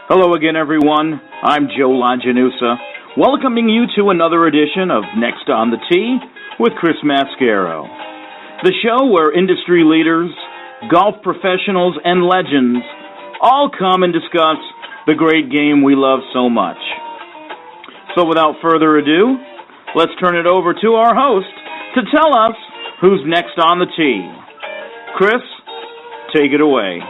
Hello again, everyone. I'm Joe Longinusa, welcoming you to another edition of Next on the Tee with Chris Mascaro, the show where industry leaders, golf professionals, and legends all come and discuss the great game we love so much. So without further ado, let's turn it over to our host to tell us who's next on the tee. Chris, take it away.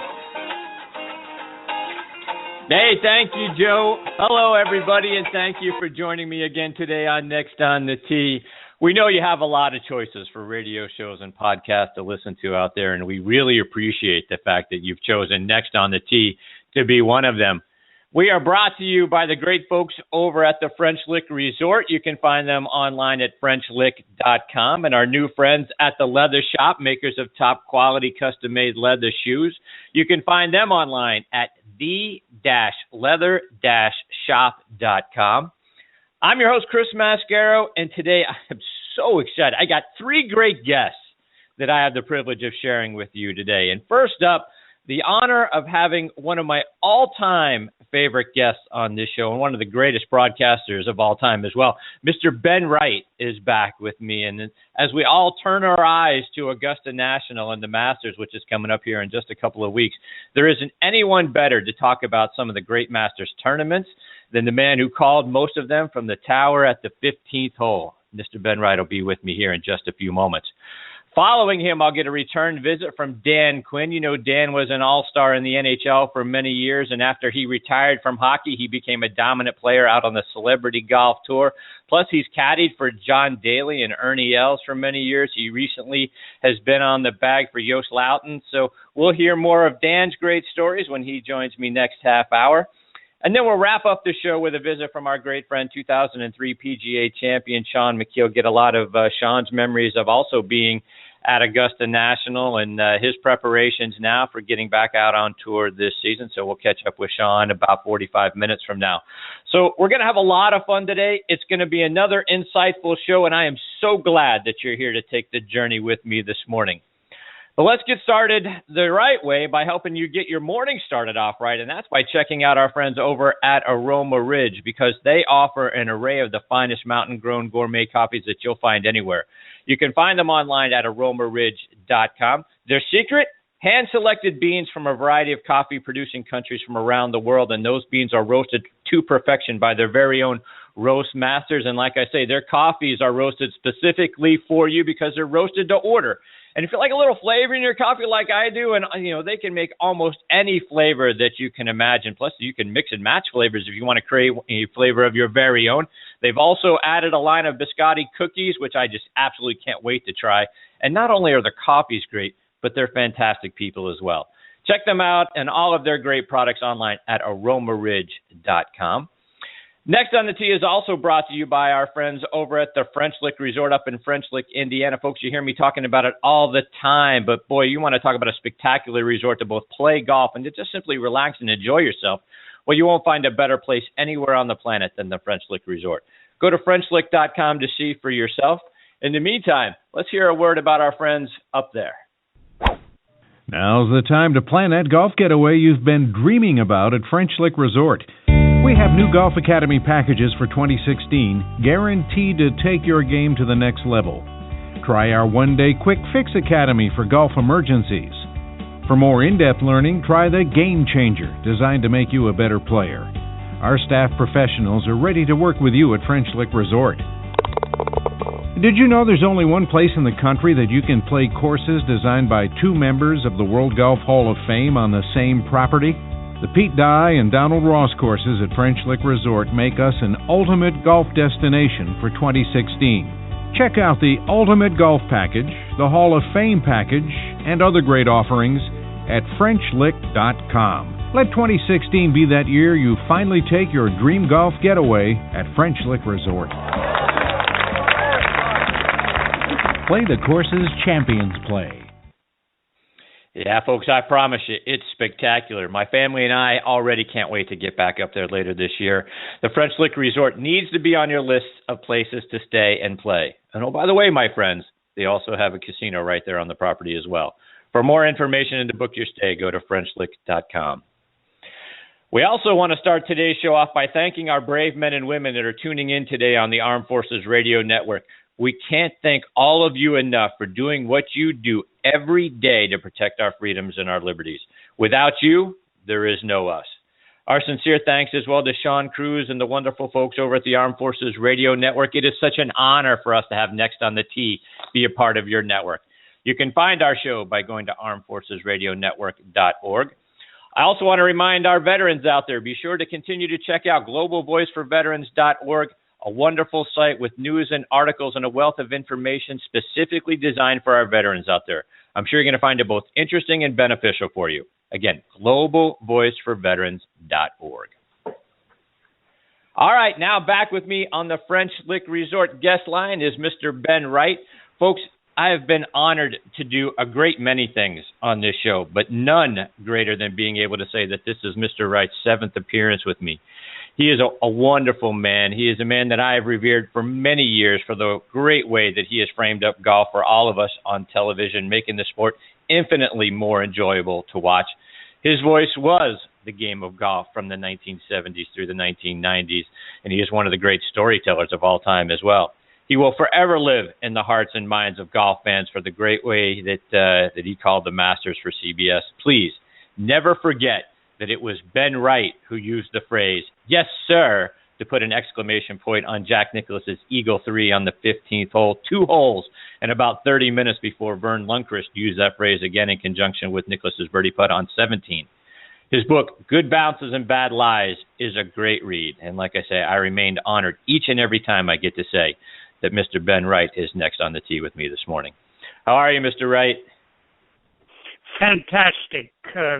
Hey, thank you, Joe. Hello, everybody, and thank you for joining me again today on Next on the Tee. We know you have a lot of choices for radio shows and podcasts to listen to out there, and we really appreciate the fact that you've chosen Next on the Tee to be one of them. We are brought to you by the great folks over at the French Lick Resort. You can find them online at FrenchLick.com, and our new friends at the Leather Shop, makers of top-quality custom-made leather shoes. You can find them online at the-leather-shop.com. I'm your host, Chris Mascaro, and today I am so excited. I got three great guests that I have the privilege of sharing with you today. And first up, the honor of having one of my all-time favorite guests on this show and one of the greatest broadcasters of all time as well. Mr. Ben Wright is back with me. And as we all turn our eyes to Augusta National and the Masters, which is coming up here in just a couple of weeks, there isn't anyone better to talk about some of the great Masters tournaments than the man who called most of them from the tower at the 15th hole. Mr. Ben Wright will be with me here in just a few moments. Following him, I'll get a return visit from Dan Quinn. You know, Dan was an all-star in the NHL for many years, and after he retired from hockey, he became a dominant player out on the Celebrity Golf Tour. Plus, he's caddied for John Daly and Ernie Els for many years. He recently has been on the bag for Joost Luiten. So we'll hear more of Dan's great stories when he joins me next half hour. And then we'll wrap up the show with a visit from our great friend, 2003 PGA Champion Shaun Micheel. Get a lot of Shaun's memories of also being at Augusta National and his preparations now for getting back out on tour this season. So we'll catch up with Shaun about 45 minutes from now. So we're going to have a lot of fun today. It's going to be another insightful show, and I am so glad that you're here to take the journey with me this morning. But let's get started the right way by helping you get your morning started off right, and that's by checking out our friends over at Aroma Ridge, because they offer an array of the finest mountain-grown gourmet coffees that you'll find anywhere. You can find them online at aromaridge.com. Their secret? Hand-selected beans from a variety of coffee-producing countries from around the world, and those beans are roasted to perfection by their very own roast masters. And like I say, their coffees are roasted specifically for you because they're roasted to order. And if you like a little flavor in your coffee like I do, and they can make almost any flavor that you can imagine. Plus, you can mix and match flavors if you want to create a flavor of your very own. They've also added a line of biscotti cookies, which I just absolutely can't wait to try. And not only are their coffees great, but they're fantastic people as well. Check them out and all of their great products online at aromaridge.com. Next on the Tee is also brought to you by our friends over at the French Lick Resort up in French Lick, Indiana. Folks, you hear me talking about it all the time, but boy, you want to talk about a spectacular resort to both play golf and to just simply relax and enjoy yourself. Well, you won't find a better place anywhere on the planet than the French Lick Resort. Go to FrenchLick.com to see for yourself. In the meantime, let's hear a word about our friends up there. Now's the time to plan that golf getaway you've been dreaming about at French Lick Resort. We have new Golf Academy packages for 2016, guaranteed to take your game to the next level. Try our one-day Quick Fix Academy for golf emergencies. For more in-depth learning, try the Game Changer, designed to make you a better player. Our staff professionals are ready to work with you at French Lick Resort. Did you know there's only one place in the country that you can play courses designed by two members of the World Golf Hall of Fame on the same property? The Pete Dye and Donald Ross courses at French Lick Resort make us an ultimate golf destination for 2016. Check out the Ultimate Golf Package, the Hall of Fame Package, and other great offerings at FrenchLick.com. Let 2016 be that year you finally take your dream golf getaway at French Lick Resort. Play the courses champions play. Yeah, folks, I promise you, it's spectacular. My family and I already can't wait to get back up there later this year. The French Lick Resort needs to be on your list of places to stay and play. And oh, by the way, my friends, they also have a casino right there on the property as well. For more information and to book your stay, go to FrenchLick.com. We also want to start today's show off by thanking our brave men and women that are tuning in today on the Armed Forces Radio Network. We can't thank all of you enough for doing what you do every day to protect our freedoms and our liberties. Without you, there is no us. Our sincere thanks as well to Sean Cruz and the wonderful folks over at the Armed Forces Radio Network. It is such an honor for us to have Next on the Tee be a part of your network. You can find our show by going to armedforcesradionetwork.org. I also want to remind our veterans out there, be sure to continue to check out globalvoiceforveterans.org, a wonderful site with news and articles and a wealth of information specifically designed for our veterans out there. I'm sure you're going to find it both interesting and beneficial for you. Again, globalvoiceforveterans.org. All right, now back with me on the French Lick Resort guest line is Mr. Ben Wright. Folks, I have been honored to do a great many things on this show, but none greater than being able to say that this is Mr. Wright's 7th appearance with me. He is a wonderful man. He is a man that I have revered for many years for the great way that he has framed up golf for all of us on television, making the sport infinitely more enjoyable to watch. His voice was the game of golf from the 1970s through the 1990s, and he is one of the great storytellers of all time as well. He will forever live in the hearts and minds of golf fans for the great way that he called the Masters for CBS. Please never forget that it was Ben Wright who used the phrase, "Yes, sir," to put an exclamation point on Jack Nicklaus's Eagle 3 on the 15th hole, 2 holes, and about 30 minutes before Vern Lundquist used that phrase again in conjunction with Nicklaus's birdie putt on 17. His book, Good Bounces and Bad Lies, is a great read. And like I say, I remained honored each and every time I get to say that Mr. Ben Wright is next on the tee with me this morning. How are you, Mr. Wright? Fantastic,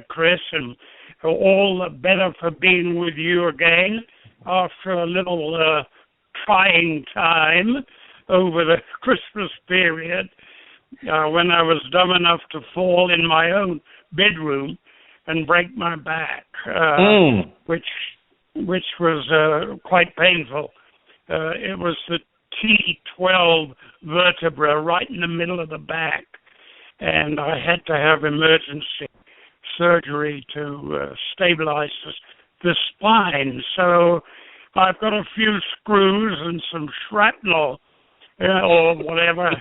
Chris, and all the better for being with you again after a little trying time over the Christmas period when I was dumb enough to fall in my own bedroom and break my back, which was quite painful. It was the T12 vertebra right in the middle of the back, and I had to have emergency surgery to stabilize the spine. So I've got a few screws and some shrapnel or whatever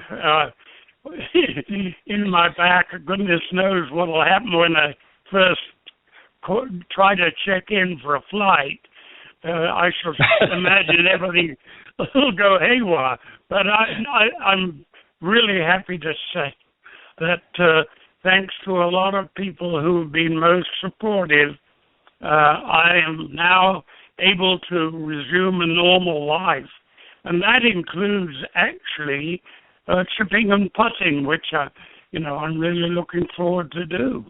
in my back. Goodness knows what will happen when I first try to check in for a flight. I shall imagine everything will go haywire. But I'm really happy to say that thanks to a lot of people who have been most supportive, I am now able to resume a normal life. And that includes actually chipping and putting, which I'm really looking forward to do.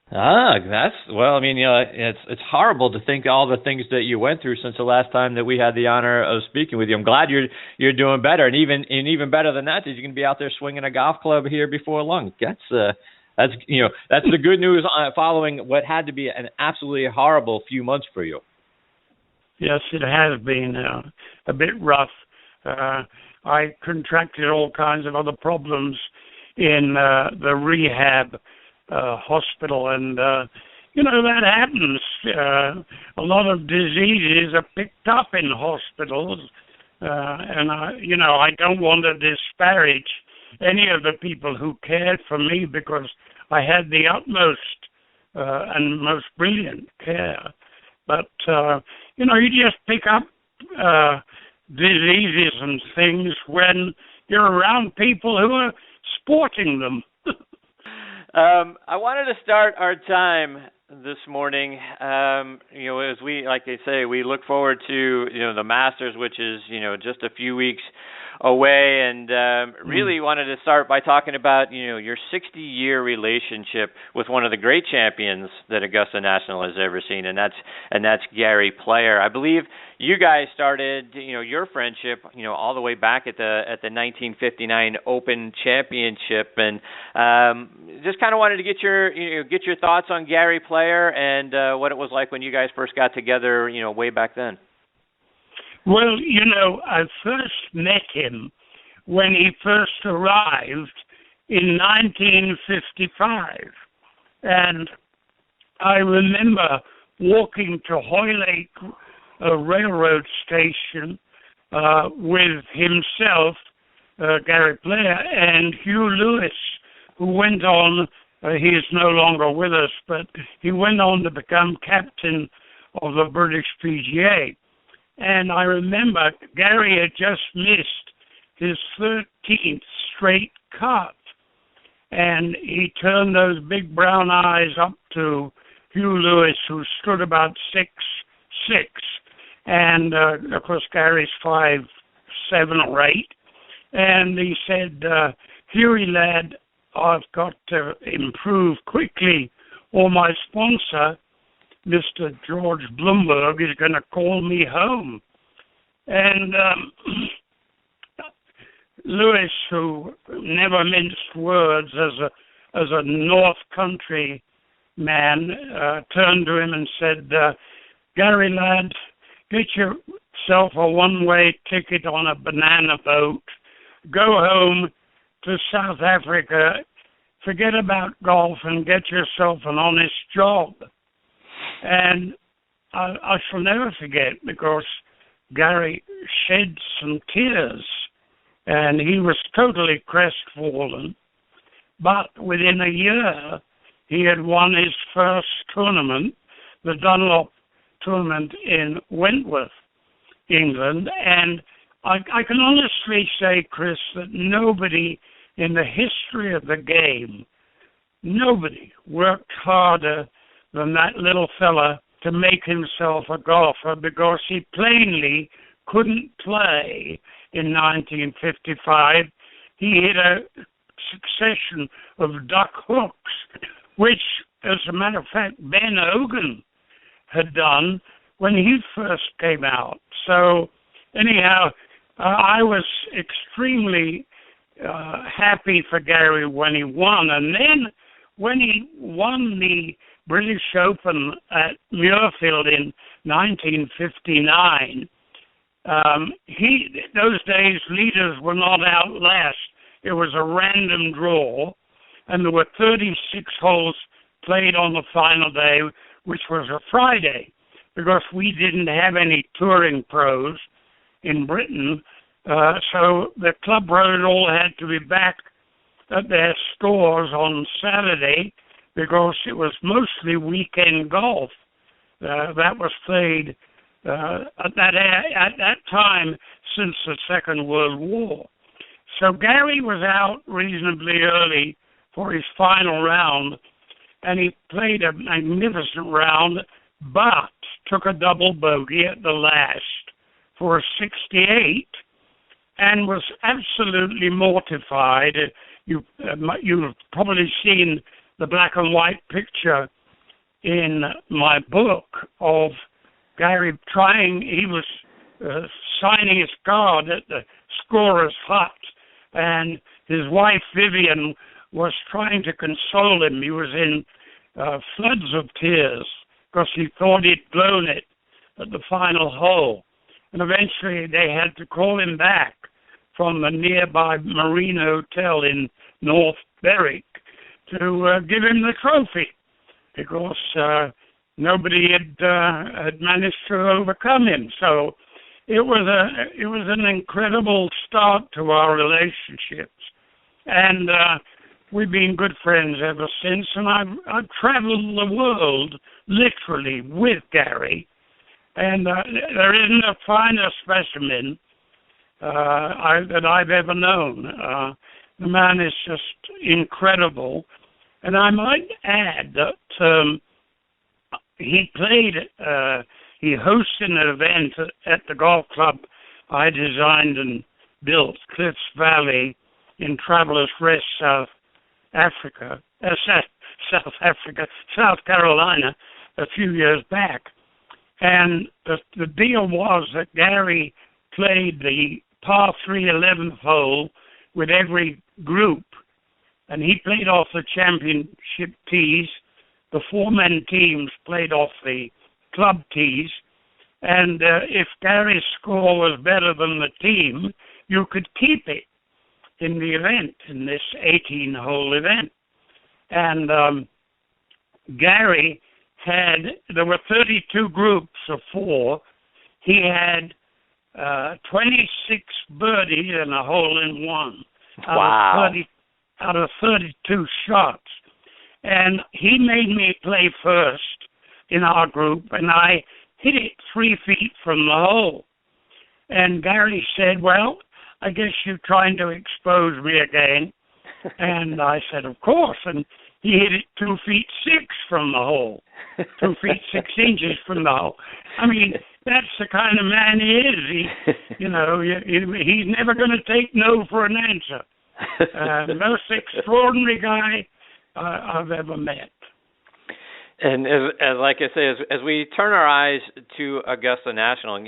It's horrible to think all the things that you went through since the last time that we had the honor of speaking with you. I'm glad you're doing better, and even better than that, is you can be out there swinging a golf club here before long. That's the good news following what had to be an absolutely horrible few months for you. Yes, it has been a bit rough. I contracted all kinds of other problems in the rehab hospital, and that happens. A lot of diseases are picked up in hospitals, and I don't want to disparage any of the people who cared for me, because I had the utmost and most brilliant care. But you just pick up diseases and things when you're around people who are sporting them. I wanted to start our time this morning, as we, like they say, we look forward to, the Masters, which is, just a few weeks away, and really wanted to start by talking about, your 60-year relationship with one of the great champions that Augusta National has ever seen, and that's Gary Player. I believe you guys started, your friendship, all the way back at the 1959 Open Championship, and just kind of wanted to get your thoughts on Gary Player and what it was like when you guys first got together, way back then. Well, I first met him when he first arrived in 1955. And I remember walking to Hoylake railroad station with himself, Gary Player, and Hugh Lewis, who went on, he is no longer with us, but he went on to become captain of the British PGA. And I remember Gary had just missed his 13th straight cut. And he turned those big brown eyes up to Hugh Lewis, who stood about 6'6". And, of course, Gary's 5'7" or 8. And he said, Hughie, lad, I've got to improve quickly, or my sponsor, Mr. George Bloomberg, is going to call me home. And Lewis, who never minced words as a North Country man, turned to him and said, Gary, lad, get yourself a one-way ticket on a banana boat, go home to South Africa, forget about golf and get yourself an honest job. And I shall never forget, because Gary shed some tears and he was totally crestfallen. But within a year, he had won his first tournament, the Dunlop tournament in Wentworth, England. And I can honestly say, Chris, that nobody in the history of the game, nobody worked harder than that little fella to make himself a golfer, because he plainly couldn't play in 1955. He hit a succession of duck hooks, which, as a matter of fact, Ben Hogan had done when he first came out. So anyhow, I was extremely happy for Gary when he won. And then when he won the British Open at Muirfield in 1959, those days leaders were not out last. It was a random draw, and there were 36 holes played on the final day, which was a Friday, because we didn't have any touring pros in Britain. So the club road all had to be back at their stores on Saturday, because it was mostly weekend golf that was played at that time since the Second World War. So Gary was out reasonably early for his final round, and he played a magnificent round, but took a double bogey at the last for a 68, and was absolutely mortified. You've probably seen the black and white picture in my book of Gary he was signing his card at the scorer's hut, and his wife Vivian was trying to console him. He was in floods of tears because he thought he'd blown it at the final hole. And eventually they had to call him back from the nearby Marine Hotel in North Berwick to give him the trophy, because nobody had managed to overcome him. So it was an incredible start to our relationships, and we've been good friends ever since. And I've traveled the world literally with Gary, and there isn't a finer specimen that I've ever known. The man is just incredible. And I might add that he hosted an event at the golf club I designed and built, Cliffs Valley, in Travelers Rest, South Carolina, a few years back. And the deal was that Gary played the par 3 11th hole with every group, and he played off the championship tees. The four-man teams played off the club tees, and if Gary's score was better than the team, you could keep it in the event, in this 18-hole event. And Gary there were 32 groups of 4. He had 26 birdies and a hole-in-one out of 32 shots. And he made me play first in our group, and I hit it 3 feet from the hole. And Gary said, well, I guess you're trying to expose me again. And I said, of course. And he hit it 2 feet 6 from the hole, 2 feet 6 inches from the hole. I mean, that's the kind of man he is. He's never going to take no for an answer. Most extraordinary guy I've ever met. And as like I say, as we turn our eyes to Augusta National,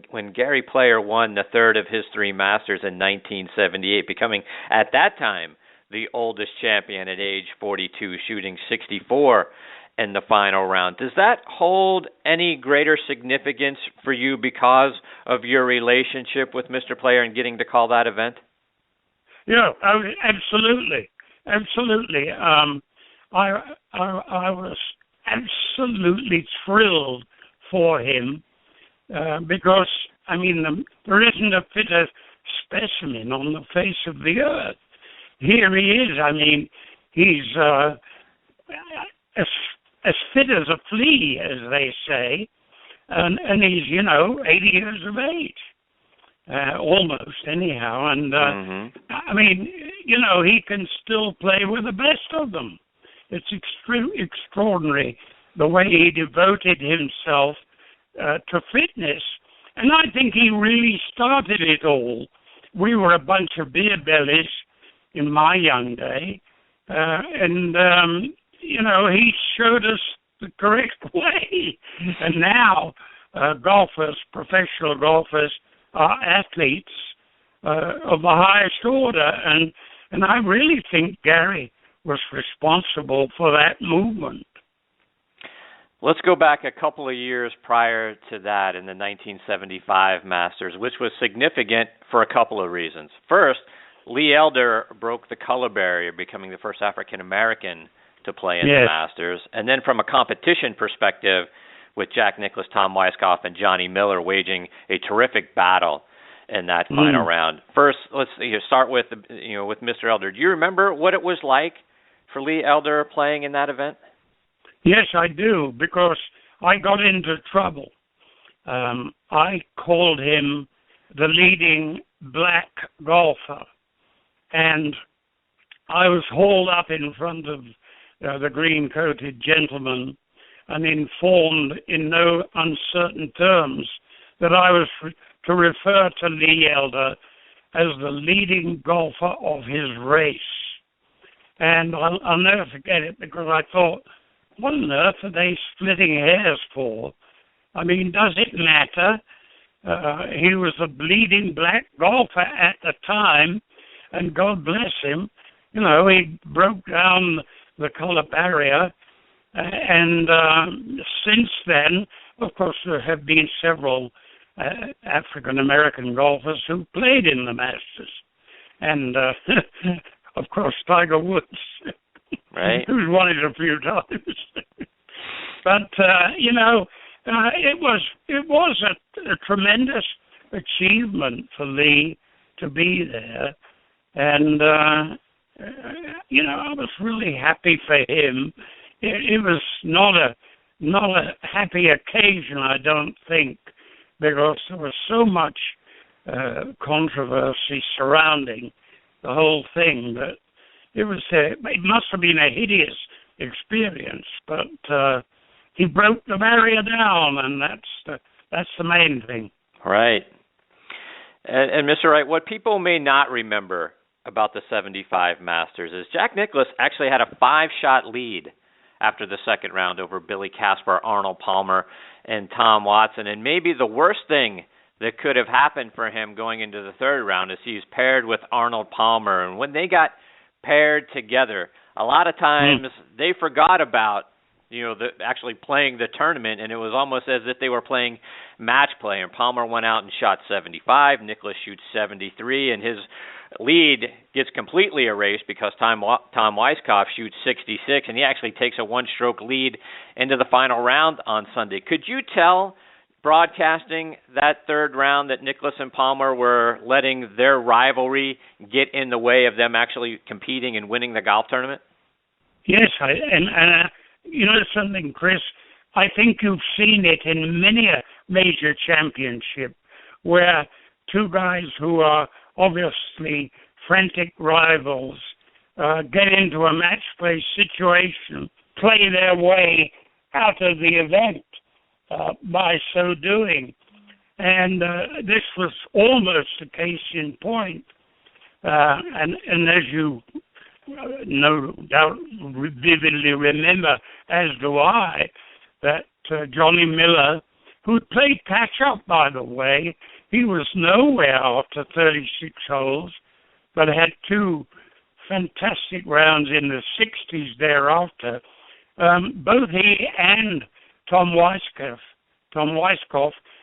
when Gary Player won the third of his 3 Masters in 1978, becoming at that time the oldest champion at age 42, shooting 64 in the final round. Does that hold any greater significance for you because of your relationship with Mr. Player and getting to call that event? Yeah, absolutely. I was absolutely thrilled for him because, there isn't a fitter specimen on the face of the earth. Here he is. He's as fit as a flea, as they say, and he's, 80 years of age, almost anyhow. And, he can still play with the best of them. It's extraordinary the way he devoted himself to fitness. And I think he really started it all. We were a bunch of beer bellies in my young day. He showed us the correct way. And now golfers, professional golfers, are athletes of the highest order. And I really think Gary was responsible for that movement. Let's go back a couple of years prior to that in the 1975 Masters, which was significant for a couple of reasons. First, Lee Elder broke the color barrier, becoming the first African-American to play in the Masters. And then from a competition perspective, with Jack Nicklaus, Tom Weiskopf, and Johnny Miller waging a terrific battle in that final round. First, let's start with Mr. Elder. Do you remember what it was like for Lee Elder playing in that event? Yes, I do, because I got into trouble. I called him the leading black golfer, and I was hauled up in front of the green-coated gentleman and informed in no uncertain terms that I was to refer to Lee Elder as the leading golfer of his race. And I'll never forget it, because I thought, what on earth are they splitting hairs for? Does it matter? He was a bleeding black golfer at the time, and God bless him. He broke down the color barrier, and since then, of course, there have been several African-American golfers who played in the Masters. And, of course, Tiger Woods, right, who's won it a few times. But, it was a tremendous achievement for Lee to be there. And, I was really happy for him. It was not a happy occasion, I don't think, because there was so much controversy surrounding the whole thing that it must have been a hideous experience. But he broke the barrier down, and that's the main thing. Right. And Mr. Wright, what people may not remember about the 75 Masters is Jack Nicklaus actually had a 5-shot lead after the second round over Billy Casper, Arnold Palmer, and Tom Watson. And maybe the worst thing that could have happened for him going into the third round is he's paired with Arnold Palmer. And when they got paired together, a lot of times they forgot about actually playing the tournament, and it was almost as if they were playing match play. And Palmer went out and shot 75. Nicklaus shoots 73, and his lead gets completely erased because Tom Weiskopf shoots 66, and he actually takes a one-stroke lead into the final round on Sunday. Could you tell, broadcasting that third round, that Nicklaus and Palmer were letting their rivalry get in the way of them actually competing and winning the golf tournament? Yes, and you know something, Chris? I think you've seen it in many a major championship where two guys who are obviously frantic rivals get into a match play situation, play their way out of the event by so doing. And this was almost a case in point. And as you no doubt vividly remember, as do I, that Johnny Miller, who played catch-up, by the way, he was nowhere after 36 holes, but had two fantastic rounds in the 60s thereafter. Both he and Tom Weiskopf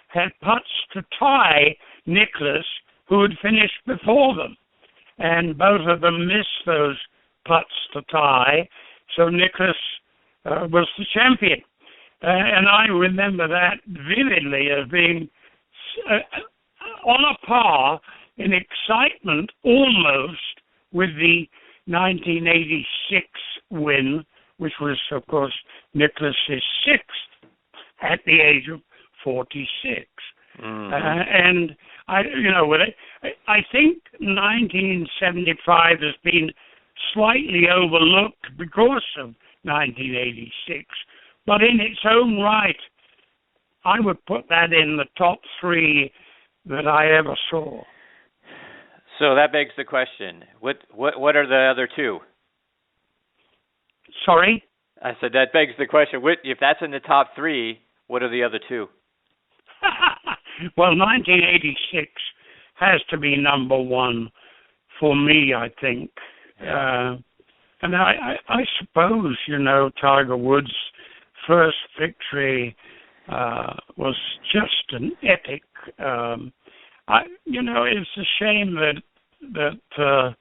had putts to tie Nicklaus, who had finished before them. And both of them missed those putts to tie, so Nicklaus was the champion. And I remember that vividly as being on a par in excitement almost with the 1986 win, which was, of course, Nicklaus's sixth at the age of 46. Mm-hmm. And I think 1975 has been slightly overlooked because of 1986. But in its own right, I would put that in the top three that I ever saw. So that begs the question: what are the other two? Sorry? I said that begs the question. If that's in the top three, what are the other two? Well, 1986 has to be number one for me, I think. And I suppose, Tiger Woods' first victory was just an epic. It's a shame that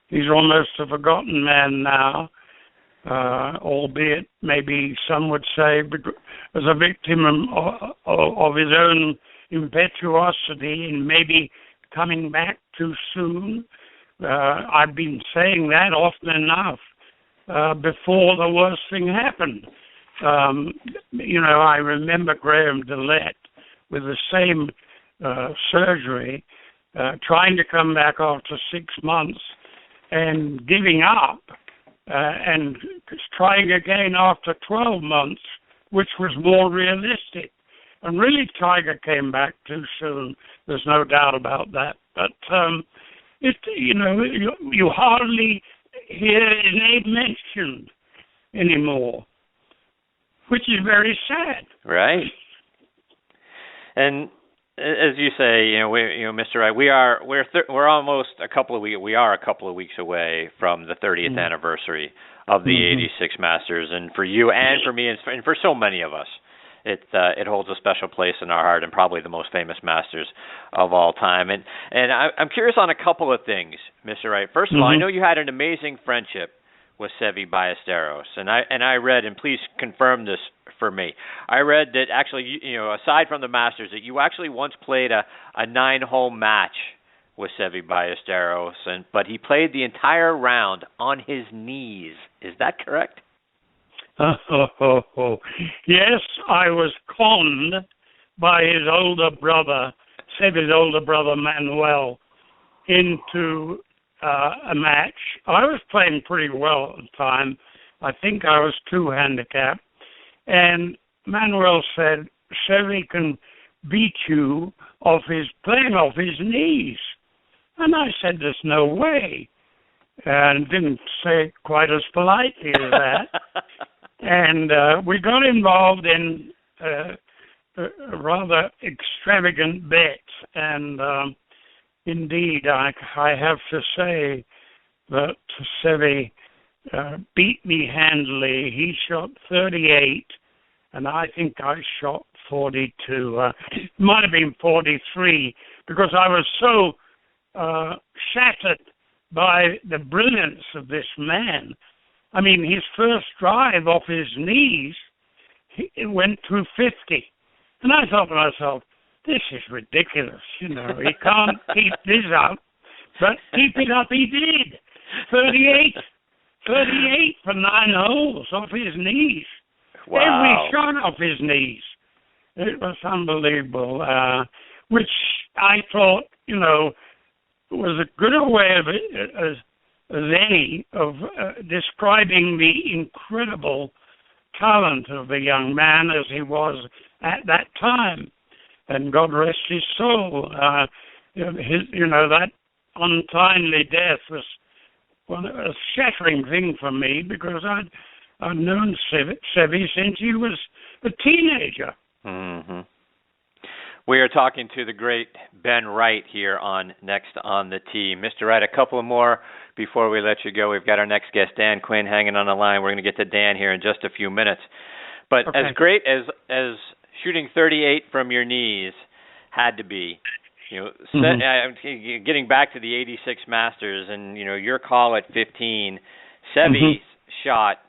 he's almost a forgotten man now, albeit maybe some would say as a victim of his own impetuosity and maybe coming back too soon. I've been saying that often enough before the worst thing happened. I remember Graham Dillette with the same surgery, trying to come back after 6 months and giving up and trying again after 12 months, which was more realistic. And really, Tiger came back too soon. There's no doubt about that. But, you hardly hear his name mentioned anymore, which is very sad. Right. And as you say, Mr. Wright, we're almost a couple of weeks. We are a couple of weeks away from the 30th anniversary of the 86 Masters, and for you and for me and for so many of us, it holds a special place in our heart and probably the most famous Masters of all time. And I'm curious on a couple of things, Mr. Wright. First of all, I know you had an amazing friendship with Seve Ballesteros, and I read, and please confirm this for me, I read that actually, aside from the Masters, that you actually once played a 9-hole match with Seve Ballesteros, but he played the entire round on his knees. Is that correct? Yes, I was conned by his older brother, Seve's older brother Manuel, into a match. I was playing pretty well at the time. I think I was 2 handicapped. And Manuel said, Seve can beat you playing off his knees. And I said, there's no way. And didn't say it quite as politely as that. And we got involved in a rather extravagant bet. And indeed, I have to say that Seve beat me handily. He shot 38, and I think I shot 42. It might have been 43, because I was so shattered by the brilliance of this man. I mean, his first drive off his knees, it went through 50. And I thought to myself, this is ridiculous. You know, he can't keep this up. But keep it up he did. 38 for 9 holes off his knees. Wow. Every shot off his knees. It was unbelievable, which I thought, you know, was a good way of it, as any of describing the incredible talent of the young man as he was at that time. And God rest his soul. That untimely death was a shattering thing for me, because I'd known Seve since he was a teenager. Mm-hmm. We are talking to the great Ben Wright here on Next on the Tee. Mr. Wright, a couple more before we let you go. We've got our next guest, Dan Quinn, hanging on the line. We're going to get to Dan here in just a few minutes. But okay. As great as shooting 38 from your knees had to be, you know, getting back to the 86 Masters and, you know, your call at 15, Seve's shot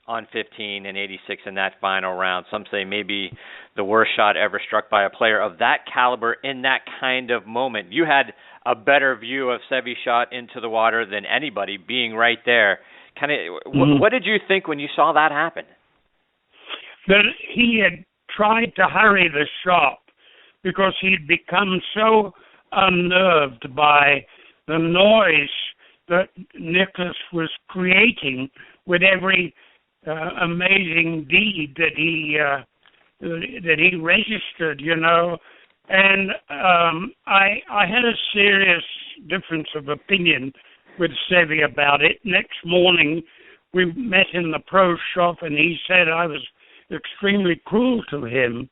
on 15 and 86 in that final round. Some say maybe the worst shot ever struck by a player of that caliber in that kind of moment. You had a better view of Seve's shot into the water than anybody, being right there. What did you think when you saw that happen? That he had tried to hurry the shot because he'd become so unnerved by the noise that Nicklaus was creating with every amazing deed that he registered, you know. And I had a serious difference of opinion with Seve about it. Next morning, we met in the pro shop, and he said I was extremely cruel to him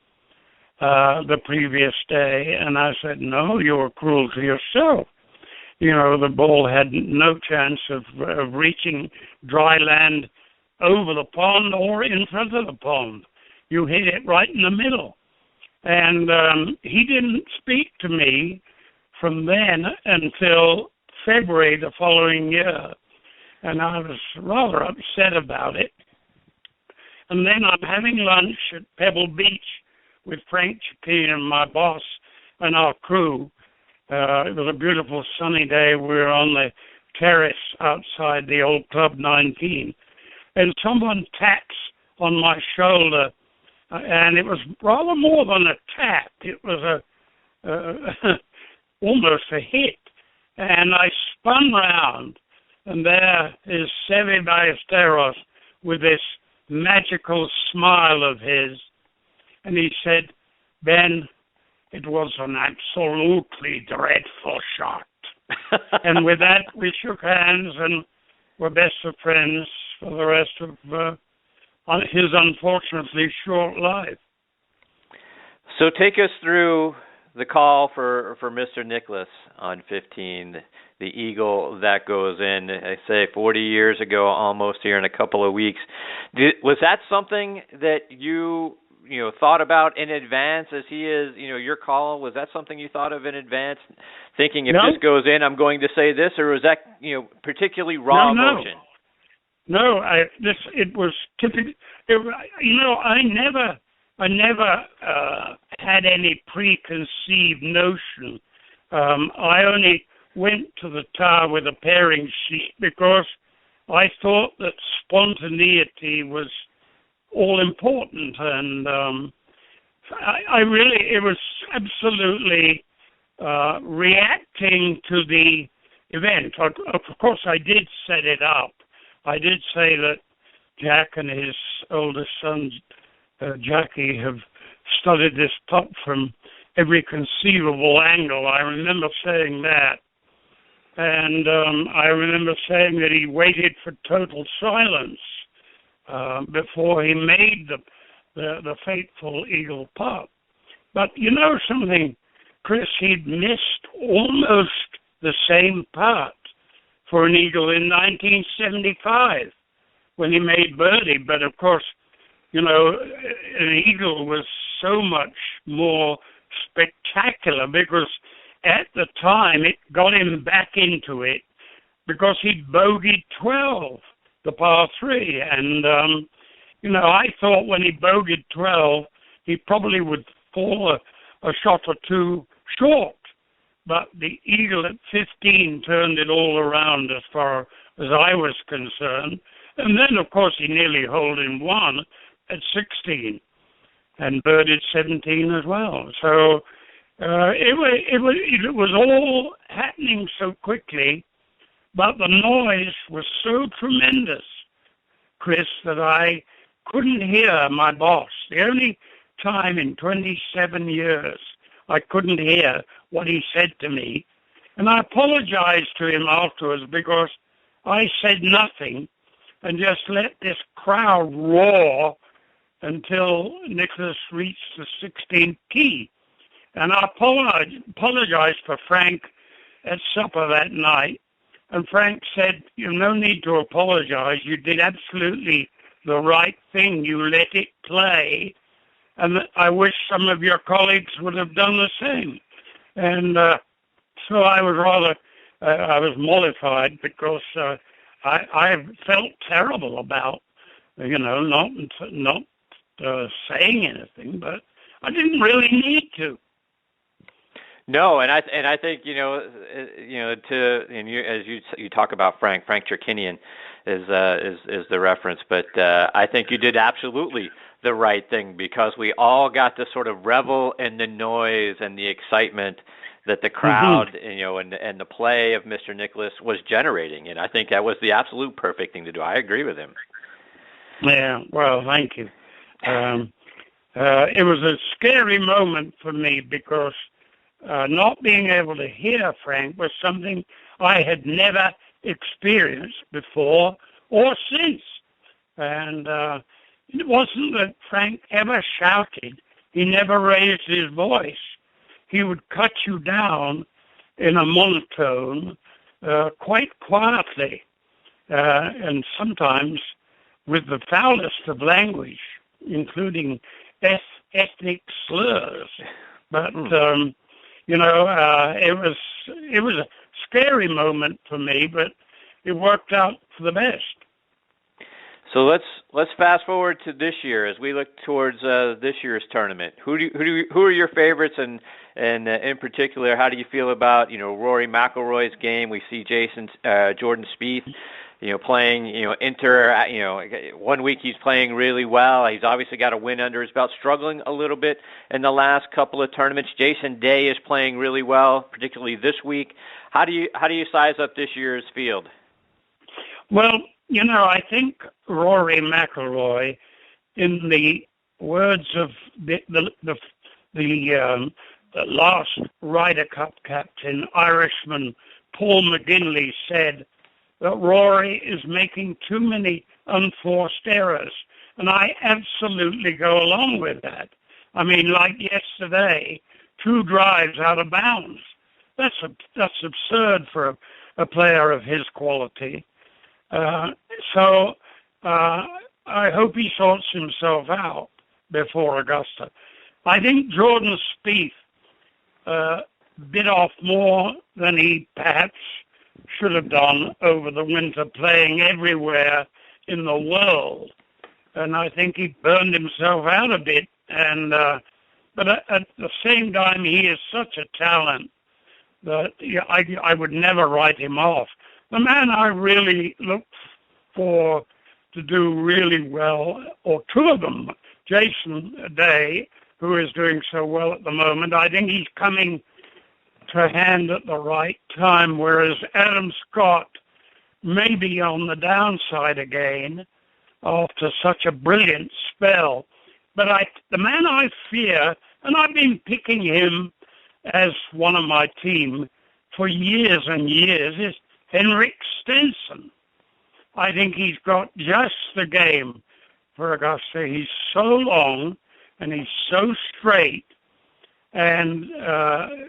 the previous day. And I said, no, you were cruel to yourself. You know, the ball had no chance of reaching dry land over the pond or in front of the pond. You hit it right in the middle. And he didn't speak to me from then until February the following year. And I was rather upset about it. And then I'm having lunch at Pebble Beach with Frank Chapin, my boss, and our crew. It was a beautiful sunny day. We were on the terrace outside the old Club 19. And someone taps on my shoulder, and it was rather more than a tap. It was almost a hit. And I spun round, and there is Seve Ballesteros with this magical smile of his. And he said, Ben, it was an absolutely dreadful shot. And with that, we shook hands and were best of friends for the rest of his unfortunately short life. So take us through the call for Mr. Nicklaus on 15, the eagle that goes in, I say 40 years ago almost here in a couple of weeks. Was that something that you thought about in advance as he is, your call? Was that something you thought of in advance, thinking if this goes in, I'm going to say this, or was that, particularly raw emotion? No, it was typical. I never had any preconceived notion. I only went to the tower with a pairing sheet because I thought that spontaneity was all important, and it was absolutely reacting to the event. Of course, I did set it up. I did say that Jack and his oldest son, Jackie, have studied this putt from every conceivable angle. I remember saying that. And I remember saying that he waited for total silence before he made the fateful eagle putt. But you know something, Chris, he'd missed almost the same putt for an eagle in 1975 when he made birdie. But of course, an eagle was so much more spectacular because at the time it got him back into it because he bogeyed 12, the par 3. And, I thought when he bogeyed 12, he probably would fall a shot or two short. But the eagle at 15 turned it all around as far as I was concerned. And then, of course, he nearly holed in one at 16 and birdied 17 as well. So it was all happening so quickly, but the noise was so tremendous, Chris, that I couldn't hear my boss. The only time in 27 years I couldn't hear what he said to me. And I apologized to him afterwards because I said nothing and just let this crowd roar until Nicklaus reached the 16th tee. And I apologized for Frank at supper that night. And Frank said, no need to apologize. You did absolutely the right thing. You let it play. And I wish some of your colleagues would have done the same. And so I was I was mollified because I felt terrible about, not saying anything, but I didn't really need to. No, and I think as you talk about Frank Cherkinian is the reference, but I think you did absolutely the right thing because we all got to sort of revel in the noise and the excitement that the crowd, and the play of Mr. Nicklaus was generating, and I think that was the absolute perfect thing to do. I agree with him. Yeah, well, thank you. It was a scary moment for me because not being able to hear Frank was something I had never experienced before or since. And it wasn't that Frank ever shouted. He never raised his voice. He would cut you down in a monotone quite quietly and sometimes with the foulest of language, including ethnic slurs. But, it was a scary moment for me, but it worked out for the best. So let's fast forward to this year as we look towards this year's tournament. Who are your favorites, and in particular, how do you feel about Rory McIlroy's game? We see Jordan Spieth, playing Inter. 1 week he's playing really well. He's obviously got a win under his belt, struggling a little bit in the last couple of tournaments. Jason Day is playing really well, particularly this week. How do you size up this year's field? Well, I think Rory McIlroy, in the words of the last Ryder Cup captain, Irishman Paul McGinley, said that Rory is making too many unforced errors. And I absolutely go along with that. I mean, like yesterday, 2 drives out of bounds. That's absurd for a player of his quality. So I hope he sorts himself out before Augusta. I think Jordan Spieth bit off more than he perhaps should have done over the winter, playing everywhere in the world. And I think he burned himself out a bit. And but at the same time, he is such a talent that I would never write him off. The man I really look for to do really well, or 2 of them, Jason Day, who is doing so well at the moment, I think he's coming to hand at the right time, whereas Adam Scott may be on the downside again after such a brilliant spell. But the man I fear, and I've been picking him as one of my team for years and years, is Henrik Stenson. I think he's got just the game for Augusta. He's so long and he's so straight, and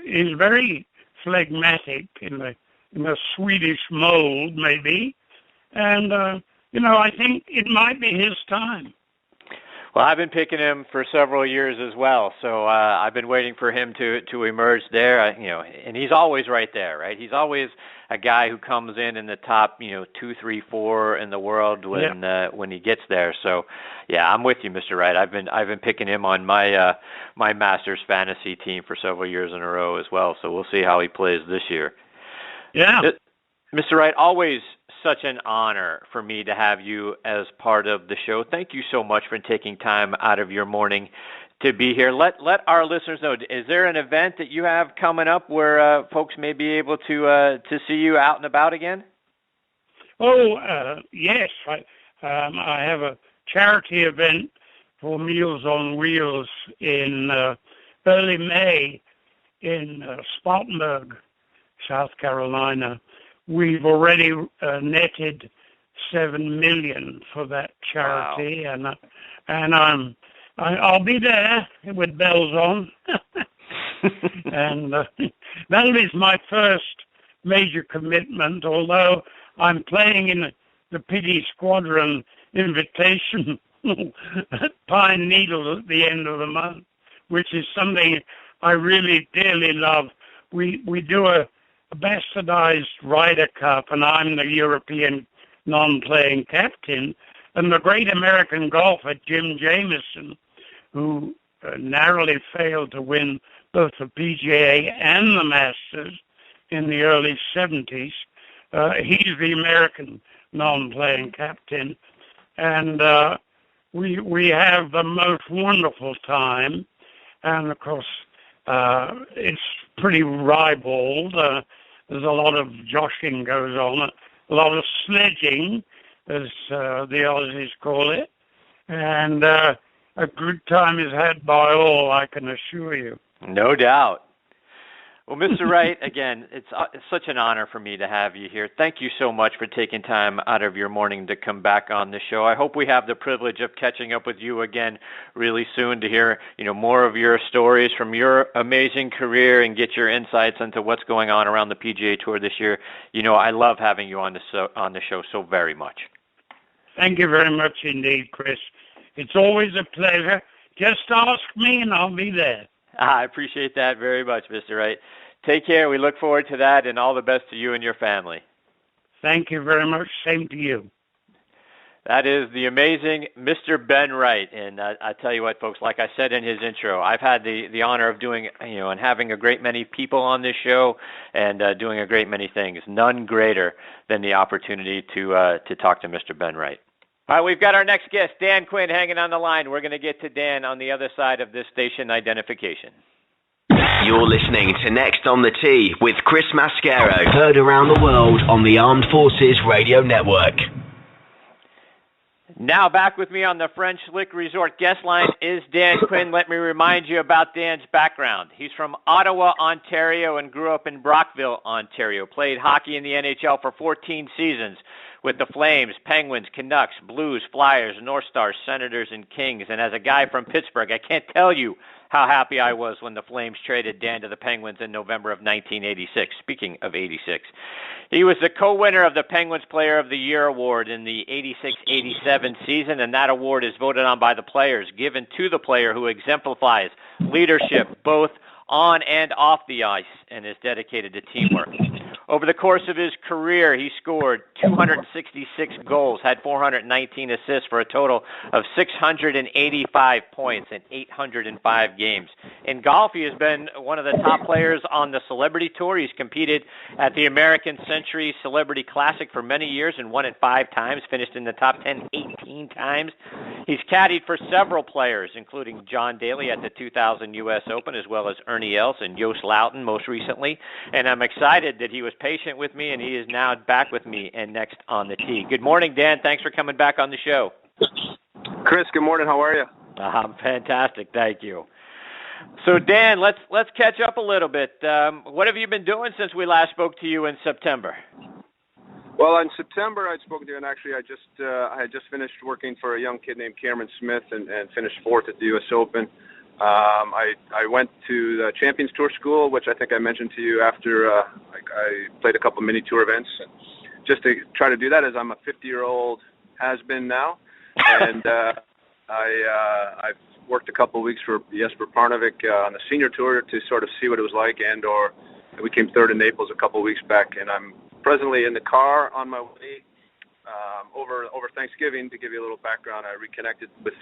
he's very phlegmatic in the Swedish mold, maybe. And I think it might be his time. Well, I've been picking him for several years as well, so I've been waiting for him to emerge there. And he's always right there, right? He's always a guy who comes in the top, 2, 3, 4 in the world when he gets there. So, yeah, I'm with you, Mr. Wright. I've been picking him on my my Masters fantasy team for several years in a row as well. So we'll see how he plays this year. Yeah, Mr. Wright, always such an honor for me to have you as part of the show. Thank you so much for taking time out of your morning to be here. Let our listeners know, is there an event that you have coming up where folks may be able to see you out and about again? Oh, yes. I have a charity event for Meals on Wheels in early May in Spartanburg, South Carolina. We've already netted $7 million for that charity, wow. and I'll be there with bells on, and that is my first major commitment. Although I'm playing in the Pity Squadron Invitation at Pine Needle at the end of the month, which is something I really dearly love. We do a bastardized Ryder Cup, and I'm the European non-playing captain. And the great American golfer Jim Jamieson, who narrowly failed to win both the PGA and the Masters in the early 70s, he's the American non-playing captain. And we have the most wonderful time. And, of course, it's pretty ribald. There's a lot of joshing goes on, a lot of sledging, as the Aussies call it, and a good time is had by all, I can assure you. No doubt. Well, Mr. Wright, again, it's such an honor for me to have you here. Thank you so much for taking time out of your morning to come back on the show. I hope we have the privilege of catching up with you again really soon to hear, more of your stories from your amazing career and get your insights into what's going on around the PGA Tour this year. I love having you on the show so very much. Thank you very much indeed, Chris. It's always a pleasure. Just ask me and I'll be there. I appreciate that very much, Mr. Wright. Take care. We look forward to that, and all the best to you and your family. Thank you very much. Same to you. That is the amazing Mr. Ben Wright. And I tell you what, folks, like I said in his intro, I've had the honor of doing, and having a great many people on this show and doing a great many things. None greater than the opportunity to talk to Mr. Ben Wright. All right, we've got our next guest, Dan Quinn, hanging on the line. We're going to get to Dan on the other side of this station identification. You're listening to Next on the Tee with Chris Mascaro, heard around the world on the Armed Forces Radio Network. Now back with me on the French Lick Resort guest line is Dan Quinn. Let me remind you about Dan's background. He's from Ottawa, Ontario, and grew up in Brockville, Ontario. Played hockey in the NHL for 14 seasons with the Flames, Penguins, Canucks, Blues, Flyers, North Stars, Senators, and Kings. And as a guy from Pittsburgh, I can't tell you how happy I was when the Flames traded Dan to the Penguins in November of 1986. Speaking of 86, he was the co-winner of the Penguins Player of the Year award in the 86-87 season, and that award is voted on by the players, given to the player who exemplifies leadership both on and off the ice and is dedicated to teamwork. Over the course of his career, he scored 266 goals, had 419 assists for a total of 685 points in 805 games. In golf, he has been one of the top players on the Celebrity Tour. He's competed at the American Century Celebrity Classic for many years and won it 5 times, finished in the top 10 18 times. He's caddied for several players, including John Daly at the 2000 U.S. Open, as well as Ernie Els and Joost Luiten most recently. And I'm excited that he was patient with me, and he is now back with me and Next on the Tee. Good morning, Dan. Thanks for coming back on the show. Chris, good morning. How are you? I'm fantastic. Thank you. So, Dan, let's catch up a little bit. What have you been doing since we last spoke to you in September? Well, in September I'd spoken to you, and actually I had just finished working for a young kid named Cameron Smith and finished 4th at the U.S. Open. I went to the Champions Tour School, which I think I mentioned to you after I played a couple mini tour events, and just to try to do that, as I'm a 50-year-old has-been now, and I've worked a couple of weeks for Jesper Parnevik on the senior tour to sort of see what it was like, or we came third in Naples a couple of weeks back, and I'm presently in the car on my way over Thanksgiving. To give you a little background, I reconnected with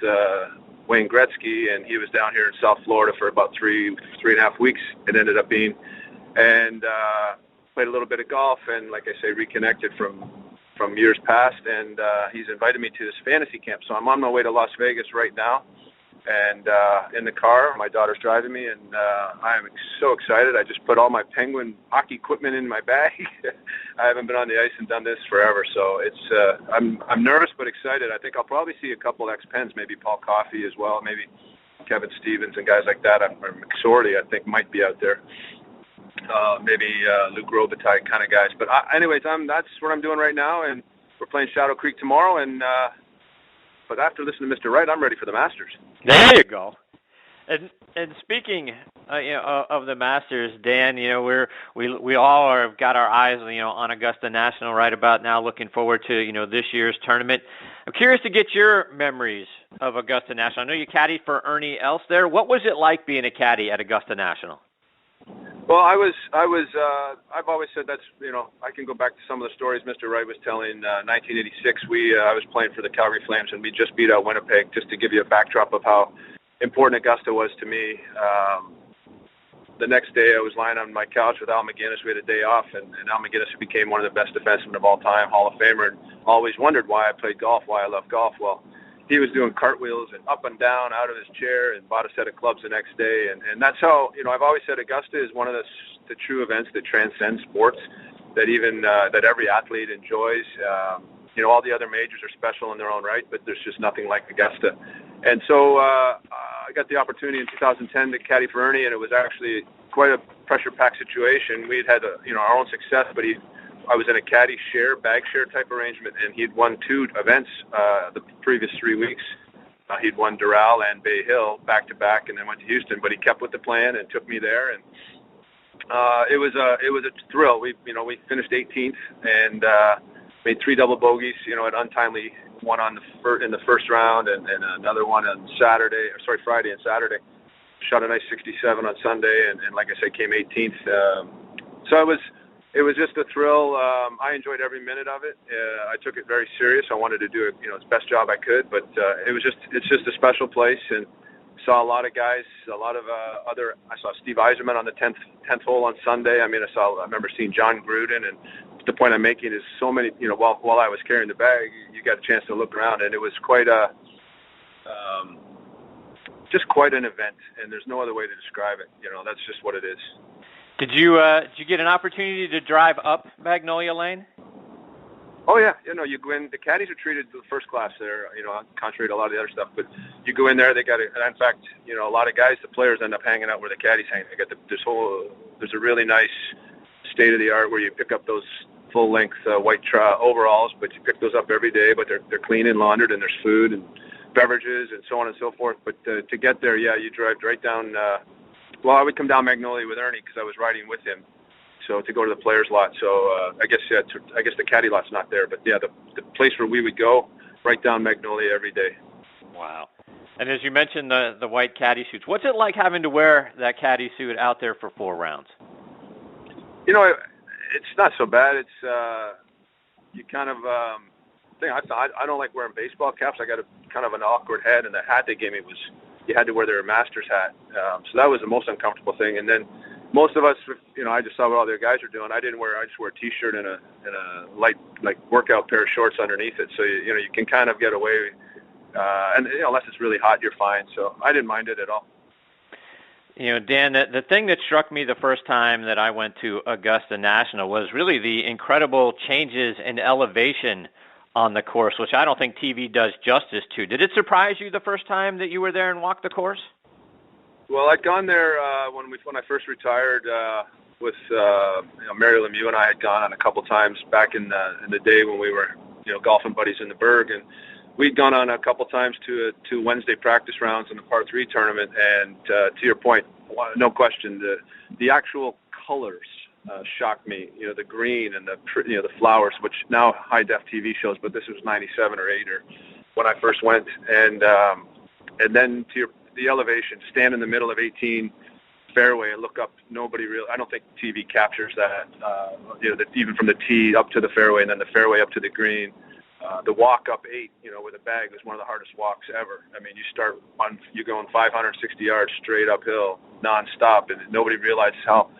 Wayne Gretzky, and he was down here in South Florida for about three and a half weeks. It ended up being, and played a little bit of golf, and like I say, reconnected from years past, and he's invited me to this fantasy camp. So I'm on my way to Las Vegas right now, and in the car, my daughter's driving me, and I'm so excited. I just put all my Penguin hockey equipment in my bag. I haven't been on the ice and done this forever, so it's I'm nervous but excited. I think I'll probably see a couple ex-Pens, maybe Paul Coffey as well, maybe Kevin Stevens and guys like that. McSorley, I think, might be out there. Maybe Luke Robitaille kind of guys. But anyways, that's what I'm doing right now, and we're playing Shadow Creek tomorrow. And but after listening to Mr. Wright, I'm ready for the Masters. There you go. And speaking, of the Masters, Dan, we all have got our eyes, on Augusta National right about now. Looking forward to this year's tournament. I'm curious to get your memories of Augusta National. I know you caddied for Ernie Els there. What was it like being a caddy at Augusta National? Well, I've always said that's, I can go back to some of the stories Mr. Wright was telling. 1986, I was playing for the Calgary Flames, and we just beat out Winnipeg, just to give you a backdrop of how important Augusta was to me. The next day, I was lying on my couch with Al McGinnis. We had a day off, and Al McGinnis became one of the best defensemen of all time, Hall of Famer, and always wondered why I played golf, why I love golf. Well, he was doing cartwheels and up and down out of his chair and bought a set of clubs the next day. And that's how, I've always said Augusta is one of the true events that transcend sports, that even that every athlete enjoys. All the other majors are special in their own right, but there's just nothing like Augusta. And so I got the opportunity in 2010 to caddy for Ernie, and it was actually quite a pressure-packed situation. We had our own success, but I was in a caddy bag share type arrangement, and he'd won 2 events the previous 3 weeks. He'd won Doral and Bay Hill back-to-back, and then went to Houston. But he kept with the plan and took me there, and it was a thrill. We finished 18th and made 3 double bogeys. An untimely one in the first round, and another one on Friday and Saturday. Shot a nice 67 on Sunday, and like I said, came 18th. So it was just a thrill. I enjoyed every minute of it. I took it very serious. I wanted to do it, the best job I could. But it's just a special place, and saw a lot of guys, a lot of I saw Steve Yzerman on the 10th hole on Sunday. I remember seeing John Gruden, and the point I'm making is so many. While I was carrying the bag, you got a chance to look around, and it was quite quite an event. And there's no other way to describe it. That's just what it is. Did you get an opportunity to drive up Magnolia Lane? Oh yeah, you go in. The caddies are treated first class there. Contrary to a lot of the other stuff, but you go in there. They got it. And in fact, a lot of guys, the players end up hanging out where the caddies hang. They got there's a really nice state of the art where you pick up those full length white overalls, but you pick those up every day. But they're clean and laundered, and there's food and beverages and so on and so forth. But to get there, you drive right down. Well, I would come down Magnolia with Ernie because I was riding with him. So to go to the players' lot. So I guess the caddy lot's not there, but yeah, the place where we would go, right down Magnolia every day. Wow. And as you mentioned, the white caddy suits. What's it like having to wear that caddy suit out there for 4 rounds? It's not so bad. It's you kind of thing. I don't like wearing baseball caps. I got kind of an awkward head, and the hat they gave me was you had to wear their master's hat. So that was the most uncomfortable thing. And then most of us, I just saw what all the guys are doing. I just wear a T-shirt and a light workout pair of shorts underneath it. So you can kind of get away, and unless it's really hot, you're fine. So I didn't mind it at all. Dan, the thing that struck me the first time that I went to Augusta National was really the incredible changes in elevation on the course, which I don't think TV does justice to. Did it surprise you the first time that you were there and walked the course? Well, I'd gone there when I first retired with Mary Lemieux, and I had gone on a couple times back in the day when we were golfing buddies in the Berg, and we'd gone on a couple times to Wednesday practice rounds in the par 3 tournament. And to your point, no question, the actual colors shocked me. The green and the flowers, which now high def TV shows, but this was 97 or 8 or when I first went, and and then to the elevation, stand in the middle of 18 fairway and look up. I don't think TV captures that. Even from the tee up to the fairway and then the fairway up to the green. The walk up 8, with a bag is one of the hardest walks ever. I mean, you're going 560 yards straight uphill, nonstop, and nobody realizes how.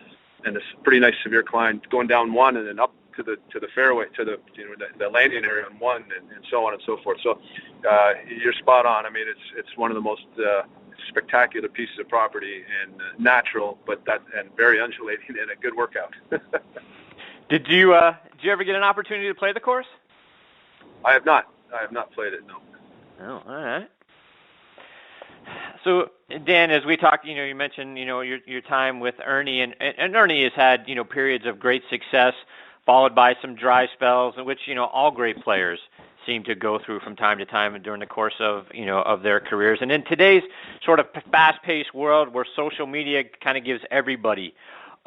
And it's a pretty nice severe climb, going down 1 and then up to the fairway, to the landing area on 1, and so on and so forth. So you're spot on. I mean, it's one of the most spectacular pieces of property, and natural, and very undulating, and a good workout. Did you ever get an opportunity to play the course? I have not played it, no. Oh, all right. So, Dan, as we talked, you mentioned, your time with Ernie, and Ernie has had, periods of great success, followed by some dry spells, in which, all great players seem to go through from time to time during the course of, of their careers. And in today's sort of fast-paced world where social media kind of gives everybody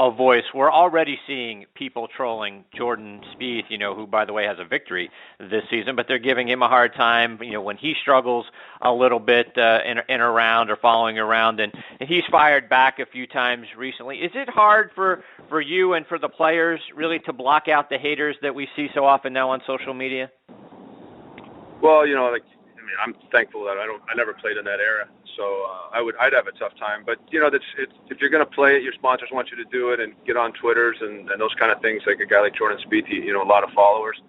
a voice, we're already seeing people trolling Jordan Spieth, who, by the way, has a victory this season, but they're giving him a hard time, when he struggles a little bit in a round or following around, and he's fired back a few times recently. Is it hard for you and for the players really to block out the haters that we see so often now on social media? Well, I'm thankful that I never played in that era, so I'd have a tough time. But if you're going to play it, your sponsors want you to do it and get on Twitters and those kind of things. Like a guy like Jordan Spieth, a lot of followers.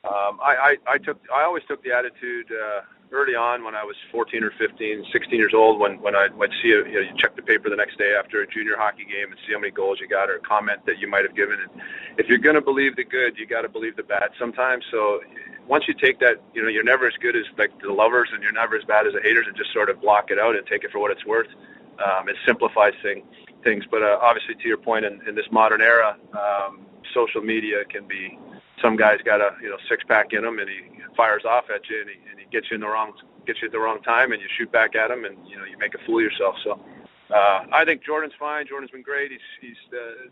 I always took the attitude early on when I was 14 or 15, 16 years old. When I'd see you check the paper the next day after a junior hockey game and see how many goals you got or a comment that you might have given. And if you're going to believe the good, you got to believe the bad sometimes. So once you take that, you're never as good as like the lovers, and you're never as bad as the haters, and just sort of block it out and take it for what it's worth. It simplifies things. But obviously, to your point, in this modern era, social media can be. Some guy's got a six-pack in him, and he fires off at you, and he gets you at the wrong time, and you shoot back at him, and you make a fool of yourself. So I think Jordan's fine. Jordan's been great. He's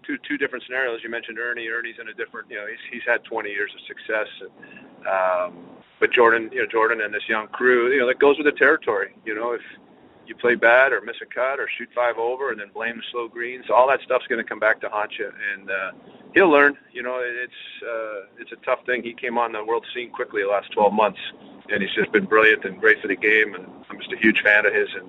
two different scenarios. You mentioned Ernie. Ernie's in a different. He's had 20 years of success. But Jordan and this young crew, that goes with the territory. If you play bad or miss a cut or shoot 5 over and then blame the slow greens, all that stuff's going to come back to haunt you. And he'll learn. It's a tough thing. He came on the world scene quickly the last 12 months, and he's just been brilliant and great for the game. And I'm just a huge fan of his, and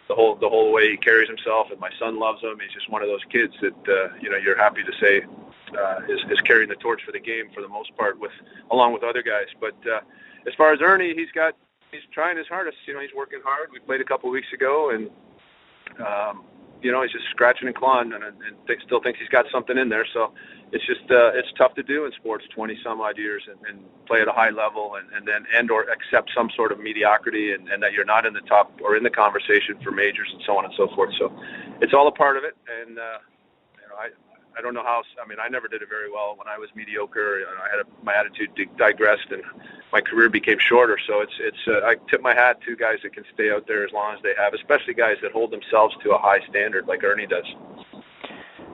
the whole way he carries himself. And my son loves him. He's just one of those kids that you're happy to say is carrying the torch for the game for the most part, along with other guys. But as far as Ernie, he's trying his hardest. He's working hard. We played a couple of weeks ago, and he's just scratching and clawing, and still thinks he's got something in there. So it's just it's tough to do in sports 20 some odd years and play at a high level and or accept some sort of mediocrity and that you're not in the top or in the conversation for majors and so on and so forth. So it's all a part of it, and I don't know how. I never did it very well when I was mediocre. My attitude digressed, and my career became shorter. So I tip my hat to guys that can stay out there as long as they have, especially guys that hold themselves to a high standard like Ernie does.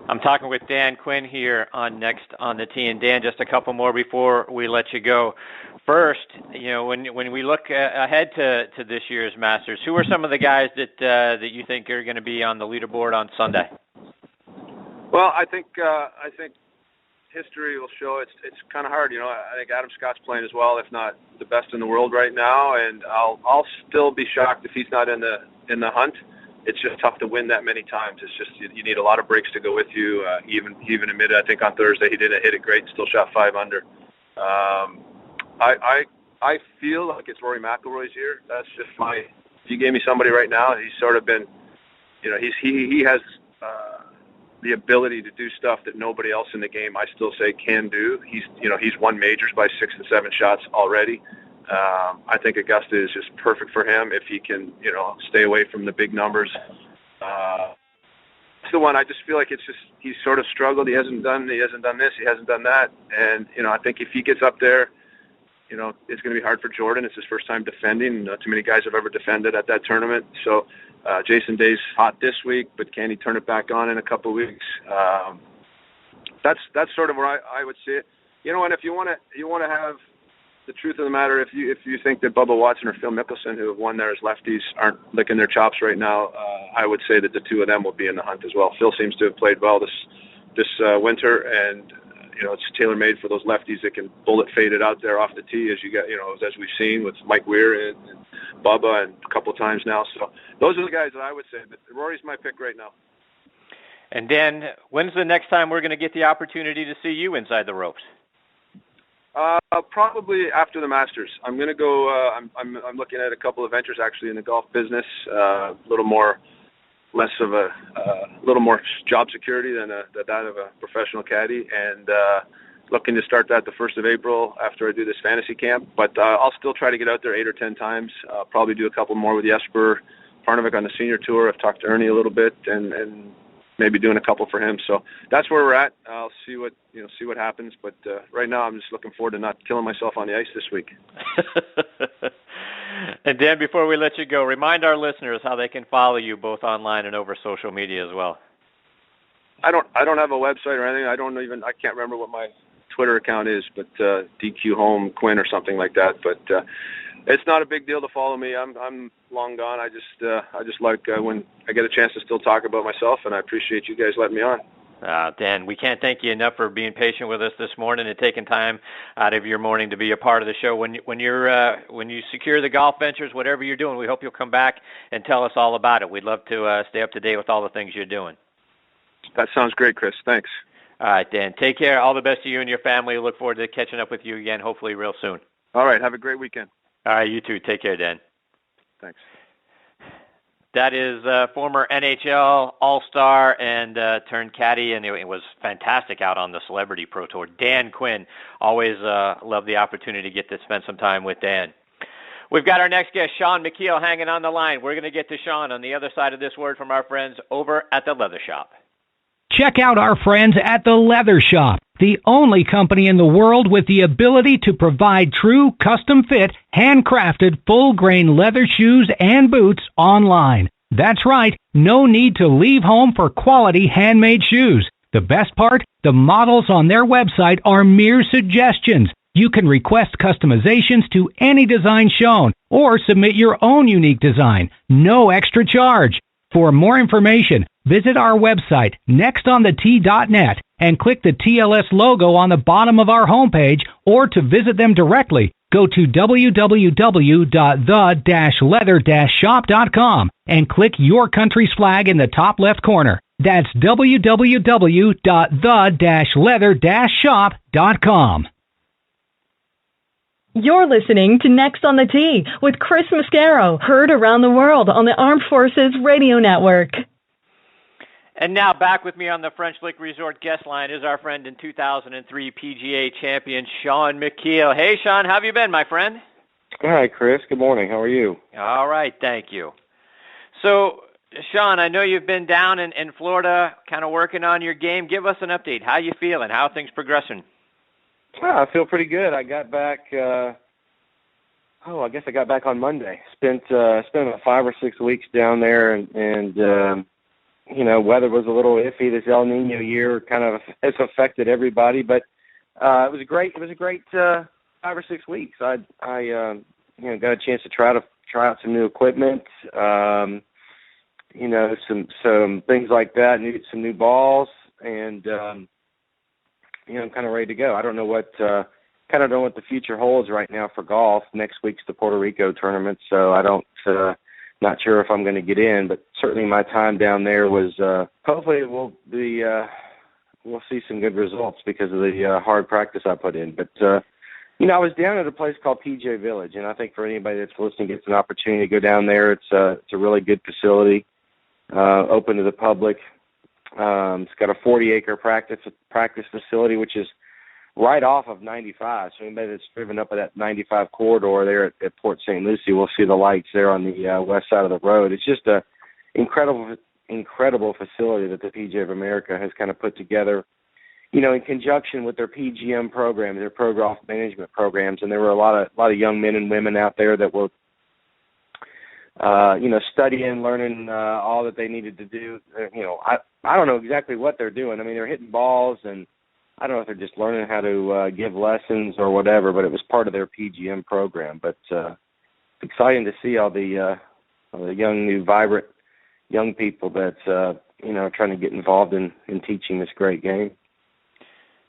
I'm talking with Dan Quinn here on Next on the Tee. And Dan, just a couple more before we let you go. First, when we look ahead to this year's Masters, who are some of the guys that you think are going to be on the leaderboard on Sunday? Well, I think history will show it's kind of hard. I think Adam Scott's playing as well, if not the best in the world right now, and I'll still be shocked if he's not in the hunt. It's just tough to win that many times. It's just you need a lot of breaks to go with you. He even admitted, I think on Thursday, he didn't hit it great and still shot 5 under. I feel like it's Rory McIlroy's year. That's just if you gave me somebody right now, he's sort of been, he has the ability to do stuff that nobody else in the game, I still say, can do. He's won majors by 6 and 7 shots already. I think Augusta is just perfect for him if he can, stay away from the big numbers. It's the one I just feel like he's sort of struggled. He hasn't done this, he hasn't done that. And, I think if he gets up there, it's going to be hard for Jordan. It's his first time defending. Not too many guys have ever defended at that tournament. So Jason Day's hot this week, but can he turn it back on in a couple of weeks? That's sort of where I would see it. And if you want to have the truth of the matter, if you think that Bubba Watson or Phil Mickelson, who have won there as lefties, aren't licking their chops right now, I would say that the two of them will be in the hunt as well. Phil seems to have played well this winter, and it's tailor-made for those lefties that can bullet fade it out there off the tee, as you get, as we've seen with Mike Weir and Bubba and a couple of times now. So those are the guys that I would say. But Rory's my pick right now. And Dan, when's the next time we're going to get the opportunity to see you inside the ropes? Probably after the Masters. I'm going to go. I'm looking at a couple of ventures actually in the golf business. A little more job security than that of a professional caddy, and looking to start that the 1st of April after I do this fantasy camp. But I'll still try to get out there 8 or 10 times. Probably do a couple more with Jesper Parnevik on the senior tour. I've talked to Ernie a little bit, and maybe doing a couple for him. So that's where we're at. I'll see what happens. But right now, I'm just looking forward to not killing myself on the ice this week. And Dan, before we let you go, remind our listeners how they can follow you both online and over social media as well. I don't have a website or anything. I can't remember what my Twitter account is, but DQ Home Quinn or something like that. But it's not a big deal to follow me. I'm long gone. I just like when I get a chance to still talk about myself, and I appreciate you guys letting me on. Dan, we can't thank you enough for being patient with us this morning and taking time out of your morning to be a part of the show. When you secure the golf ventures, whatever you're doing, we hope you'll come back and tell us all about it. We'd love to stay up to date with all the things you're doing. That sounds great, Chris. Thanks. All right, Dan. Take care. All the best to you and your family. Look forward to catching up with you again, hopefully real soon. All right. Have a great weekend. All right, you too. Take care, Dan. Thanks. That is former NHL All-Star and turned caddy, and it was fantastic out on the Celebrity Pro Tour. Dan Quinn. Always love the opportunity to get to spend some time with Dan. We've got our next guest, Shaun Micheel, hanging on the line. We're going to get to Shaun on the other side of this word from our friends over at the Leather Shop. Check out our friends at the Leather Shop, the only company in the world with the ability to provide true custom-fit, handcrafted, full-grain leather shoes and boots online. That's right, no need to leave home for quality handmade shoes. The best part, the models on their website are mere suggestions. You can request customizations to any design shown or submit your own unique design. No extra charge. For more information, visit our website, nextonthet.net, and click the TLS logo on the bottom of our homepage, or to visit them directly, go to www.the-leather-shop.com and click your country's flag in the top left corner. That's www.the-leather-shop.com. You're listening to Next on the Tee with Chris Mascaro, heard around the world on the Armed Forces Radio Network. And now back with me on the French Lick Resort guest line is our friend and 2003 PGA champion, Shaun Micheel. Hey, Shaun, how have you been, my friend? Hi, Chris. Good morning. How are you? All right, thank you. So, Shaun, I know you've been down in Florida kind of working on your game. Give us an update. How you feeling? How are things progressing? I feel pretty good. I got back, I guess I got back on Monday. Spent about 5 or 6 weeks down there, and weather was a little iffy. This El Nino year kind of has affected everybody, but it was a great 5 or 6 weeks. I got a chance to try out some new equipment, some things like that, some new balls, and I'm kind of ready to go. I don't know what the future holds right now for golf. Next week's the Puerto Rico tournament, so I don't not sure if I'm going to get in. But certainly my time down there was. Hopefully we'll see some good results because of the hard practice I put in. But I was down at a place called PJ Village, and I think for anybody that's listening gets an opportunity to go down there. It's a really good facility, open to the public. It's got a 40-acre practice facility, which is right off of 95. So anybody that's driven up at that 95 corridor there at Port St. Lucie will see the lights there on the west side of the road. It's just a incredible facility that the PGA of America has kind of put together, in conjunction with their PGM program, their pro golf management programs. And there were a lot of young men and women out there that were studying, learning all that they needed to do. I don't know exactly what they're doing. I mean, they're hitting balls and I don't know if they're just learning how to give lessons or whatever, but it was part of their PGM program. But it's exciting to see all the young, new, vibrant young people that's trying to get involved in teaching this great game.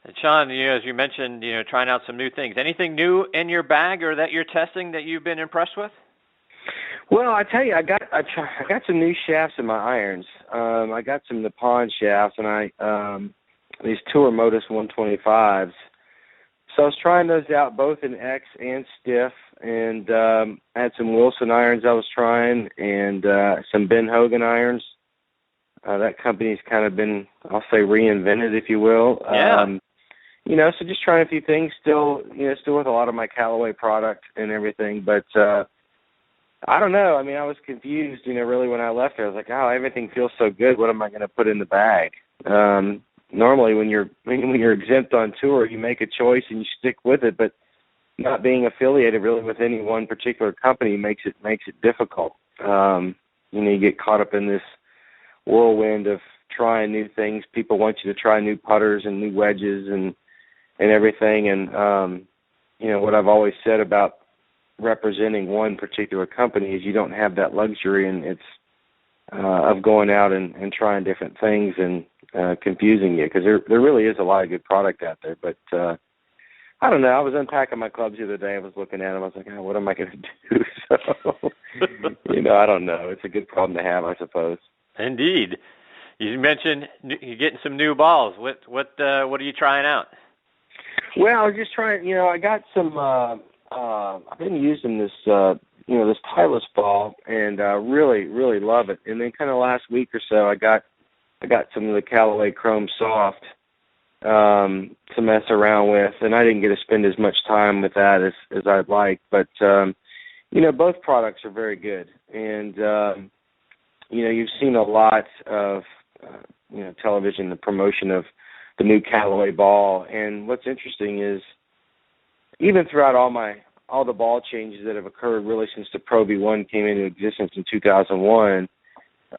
And Shaun, as you mentioned, trying out some new things. Anything new in your bag or that you're testing that you've been impressed with? Well, I tell you, I got some new shafts in my irons. I got some Nippon shafts, and these Tour Modus 125s. So I was trying those out both in X and stiff, and I had some Wilson irons I was trying, and some Ben Hogan irons. That company's kind of been, I'll say, reinvented, if you will. Yeah. So just trying a few things, still with a lot of my Callaway product and everything, but I don't know. I mean, I was confused, really, when I left there. I was like, oh, everything feels so good. What am I going to put in the bag? Normally, when you're exempt on tour, you make a choice and you stick with it, but not being affiliated really with any one particular company makes it difficult. You get caught up in this whirlwind of trying new things. People want you to try new putters and new wedges and everything. And, what I've always said about representing one particular company is you don't have that luxury, and it's of going out and trying different things and confusing you, because there really is a lot of good product out there. But I don't know. I was unpacking my clubs the other day. I was looking at them. I was like, what am I going to do? So, I don't know. It's a good problem to have, I suppose. Indeed. You mentioned you're getting some new balls. What are you trying out? Well, I was just trying. I got some. I've been using this, this Nicklaus ball, and really, really love it. And then, kind of last week or so, I got some of the Callaway Chrome Soft to mess around with, and I didn't get to spend as much time with that as I'd like. But both products are very good, and you've seen a lot of television, the promotion of the new Callaway ball. And what's interesting is, even throughout all the ball changes that have occurred really since the Pro V1 came into existence in 2001,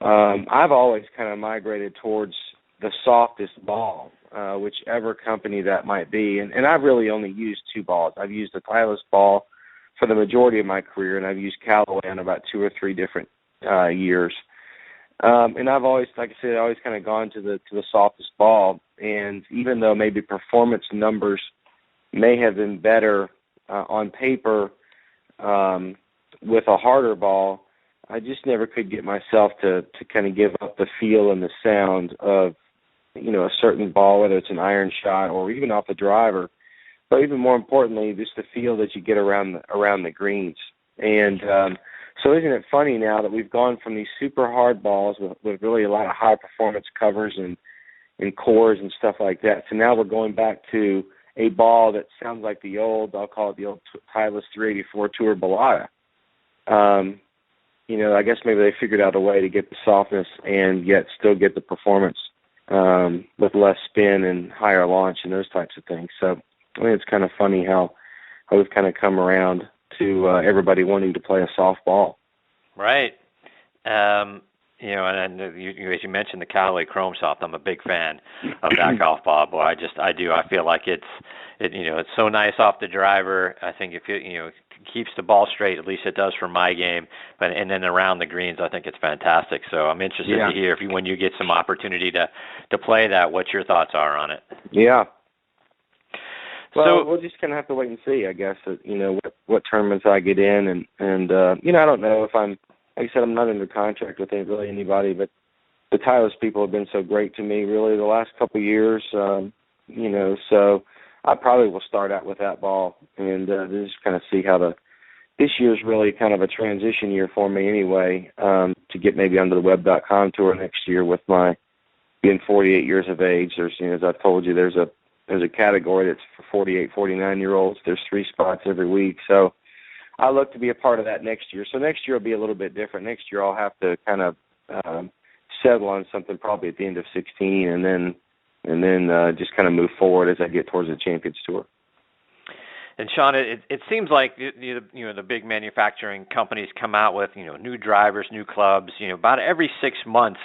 I've always kind of migrated towards the softest ball, whichever company that might be. And I've really only used two balls. I've used the Nicklaus ball for the majority of my career, and I've used Callaway on about 2 or 3 different years. And I've always, like I said, always kind of gone to the softest ball. And even though maybe performance numbers may have been better on paper with a harder ball, I just never could get myself to kind of give up the feel and the sound of, a certain ball, whether it's an iron shot or even off the driver. But even more importantly, just the feel that you get around the greens. And so isn't it funny now that we've gone from these super hard balls with really a lot of high performance covers and cores and stuff like that, so now we're going back to a ball that sounds like I'll call it the old Nicklaus 384 Tour Bellata. I guess maybe they figured out a way to get the softness and yet still get the performance with less spin and higher launch and those types of things. So I think it's kind of funny how we've kind of come around to everybody wanting to play a soft ball. Right. And as you mentioned the Callaway Chrome Soft, I'm a big fan of that golf ball. Boy, I feel like it's so nice off the driver. I think if it keeps the ball straight, at least it does for my game. And then around the greens, I think it's fantastic. So I'm interested to hear when you get some opportunity to play that, what your thoughts are on it. Yeah. Well, we'll just kind of have to wait and see, I guess, what tournaments I get in. And I don't know if like I said, I'm not under contract with really anybody, but the Nicklaus people have been so great to me really the last couple of years, so I probably will start out with that ball and just kind of see how this year's really kind of a transition year for me anyway, to get maybe onto the web.com tour next year with my being 48 years of age. There's, as I've told you, there's a category that's for 48, 49-year-olds. There's 3 spots every week. So I look to be a part of that next year. So next year will be a little bit different. Next year I'll have to kind of settle on something probably at the end of 16 and then just kind of move forward as I get towards the Champions Tour. And Shaun, it seems like the big manufacturing companies come out with new drivers, new clubs, about every 6 months.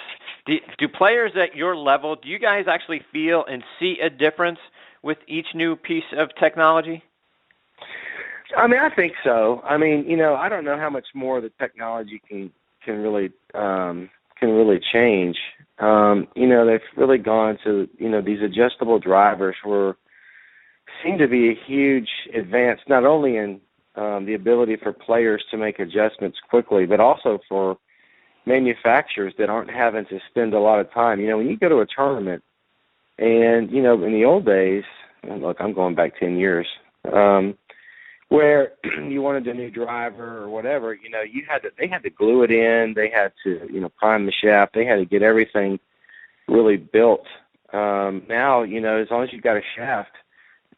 Do players at your level, do you guys actually feel and see a difference with each new piece of technology? I mean, I think so. I mean, I don't know how much more the technology can really change. They've really gone to these adjustable drivers seem to be a huge advance, not only in the ability for players to make adjustments quickly, but also for manufacturers that aren't having to spend a lot of time. When you go to a tournament, and in the old days, and look, I'm going back 10 years. Where you wanted a new driver or whatever, they had to glue it in, they had to, prime the shaft, they had to get everything really built. Now, as long as you've got a shaft,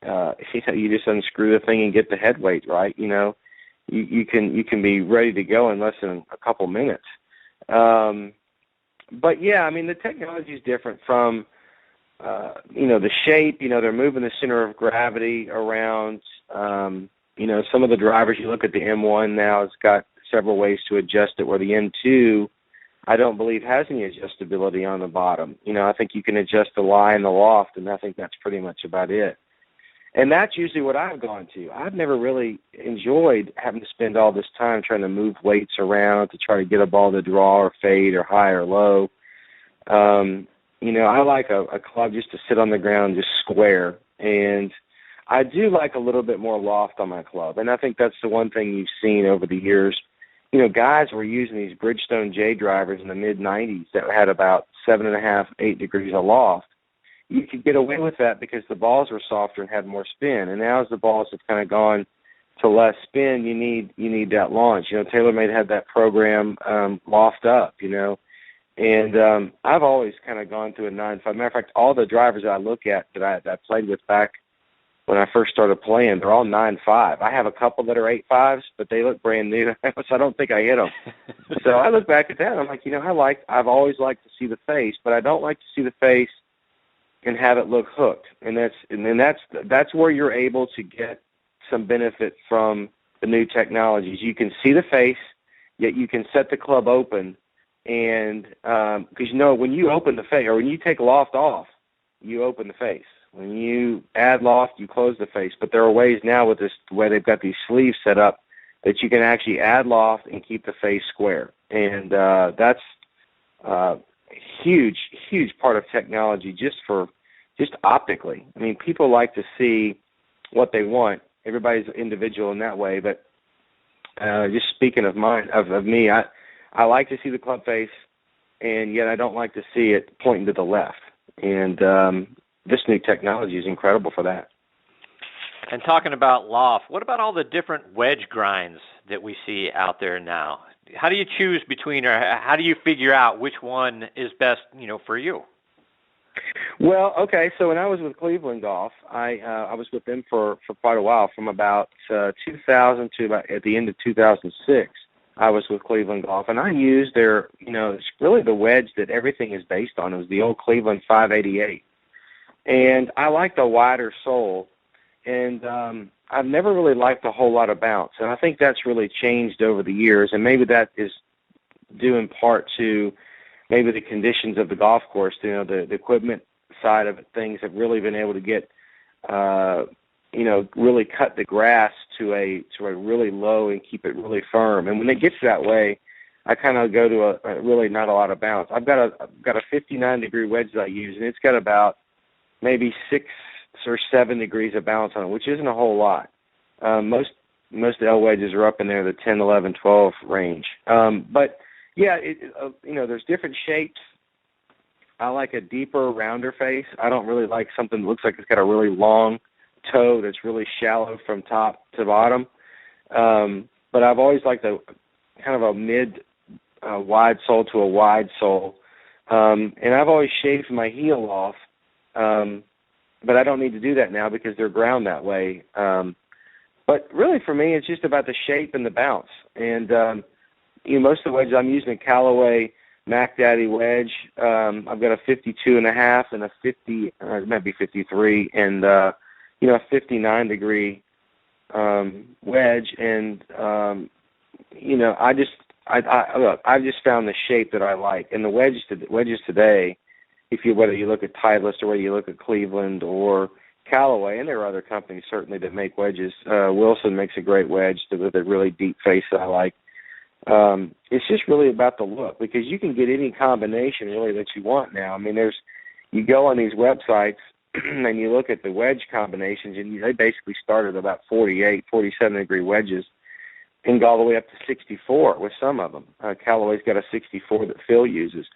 you just unscrew the thing and get the head weight right. You can be ready to go in less than a couple minutes. But yeah, I mean, the technology is different from, the shape. They're moving the center of gravity around. Some of the drivers, you look at the M1 now, it's got several ways to adjust it, where the M2, I don't believe, has any adjustability on the bottom. I think you can adjust the lie and the loft, and I think that's pretty much about it. And that's usually what I've gone to. I've never really enjoyed having to spend all this time trying to move weights around to try to get a ball to draw or fade or high or low. I like a club just to sit on the ground, just square. And I do like a little bit more loft on my club. And I think that's the one thing you've seen over the years. Guys were using these Bridgestone J drivers in the mid-'90s that had about 7.5, 8 degrees of loft. You could get away with that because the balls were softer and had more spin. And now as the balls have kind of gone to less spin, you need that launch. TaylorMade had that program, Loft Up, And I've always kind of gone through a 9.5. Matter of fact, all the drivers that I look at that I played with back when I first started playing, they're all 9.5. I have a couple that are 8.5s, but they look brand new, so I don't think I hit them. So I look back at that, and I'm like, I've always liked to see the face, but I don't like to see the face and have it look hooked. And that's where you're able to get some benefit from the new technologies. You can see the face, yet you can set the club open, and because when you open the face, or when you take loft off, you open the face. When you add loft, you close the face. But there are ways now with this, where they've got these sleeves set up, that you can actually add loft and keep the face square. And that's a huge, huge part of technology just optically. I mean, people like to see what they want. Everybody's individual in that way. But just speaking of me, I like to see the club face, and yet I don't like to see it pointing to the left. And this new technology is incredible for that. And talking about loft, what about all the different wedge grinds that we see out there now? How do you choose between, or how do you figure out which one is best, for you? Well, okay, so when I was with Cleveland Golf, I was with them for quite a while, from about 2000 to about at the end of 2006. I was with Cleveland Golf, and I used their, it's really the wedge that everything is based on. It was the old Cleveland 588. And I like the wider sole, and I've never really liked a whole lot of bounce. And I think that's really changed over the years, and maybe that is due in part to maybe the conditions of the golf course. The equipment side of it, things have really been able to get, really cut the grass to a really low and keep it really firm. And when it gets that way, I kind of go to a really not a lot of bounce. I've got a 59-degree wedge that I use, and it's got about maybe 6 or 7 degrees of bounce on it, which isn't a whole lot. Most L wedges are up in there, the 10, 11, 12 range. But yeah, there's different shapes. I like a deeper, rounder face. I don't really like something that looks like it's got a really long toe that's really shallow from top to bottom. But I've always liked a kind of a mid wide sole to a wide sole. And I've always shaved my heel off. But I don't need to do that now because they're ground that way. But really for me, it's just about the shape and the bounce. And, most of the wedges I'm using a Callaway Mac Daddy wedge. I've got a 52.5 and a 50, or it might be 53, and, a 59-degree wedge. And, I've just found the shape that I like. And the wedges today, whether you look at Titleist or whether you look at Cleveland or Callaway, and there are other companies certainly that make wedges. Wilson makes a great wedge with a really deep face that I like. It's just really about the look, because you can get any combination really that you want now. I mean, you go on these websites and you look at the wedge combinations, and they basically start at about 48, 47-degree wedges and go all the way up to 64 with some of them. Callaway's got a 64 that Phil uses.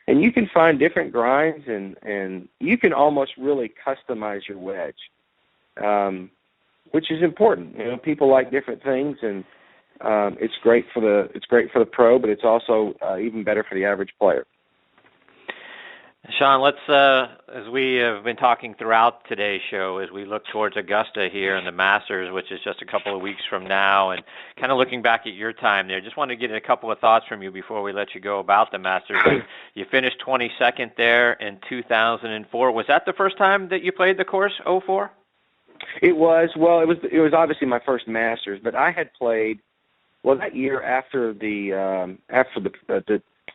And you can find different grinds, and you can almost really customize your wedge, which is important. You know, people like different things, and it's great for the pro, but it's also even better for the average player. Shaun, let's, as we have been talking throughout today's show, as we look towards Augusta here and the Masters, which is just a couple of weeks from now, and kind of looking back at your time there, just wanted to get a couple of thoughts from you before we let you go about the Masters. You finished 22nd there in 2004. Was that the first time that you played the course, 04? It was. Well, it was obviously my first Masters, but I had played, well, that year after the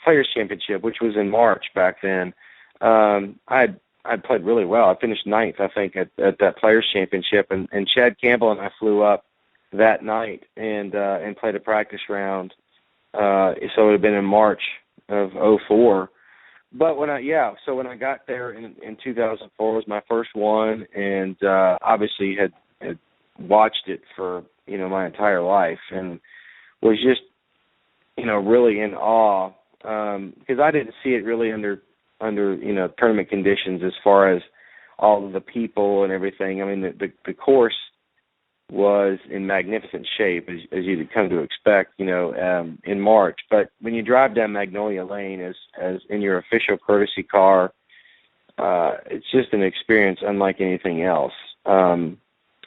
Players Championship, which was in March back then. I'd played really well. I finished 9th, I think, at that Players Championship, and Chad Campbell and I flew up that night and played a practice round. So it would have been in March of 04. But when I got there in 2004, it was my first one, and obviously had watched it for my entire life, and was just really in awe because I didn't see it really under tournament conditions as far as all of the people and everything. I mean, the course was in magnificent shape, as you'd come to expect, in March. But when you drive down Magnolia Lane as in your official courtesy car, it's just an experience unlike anything else. And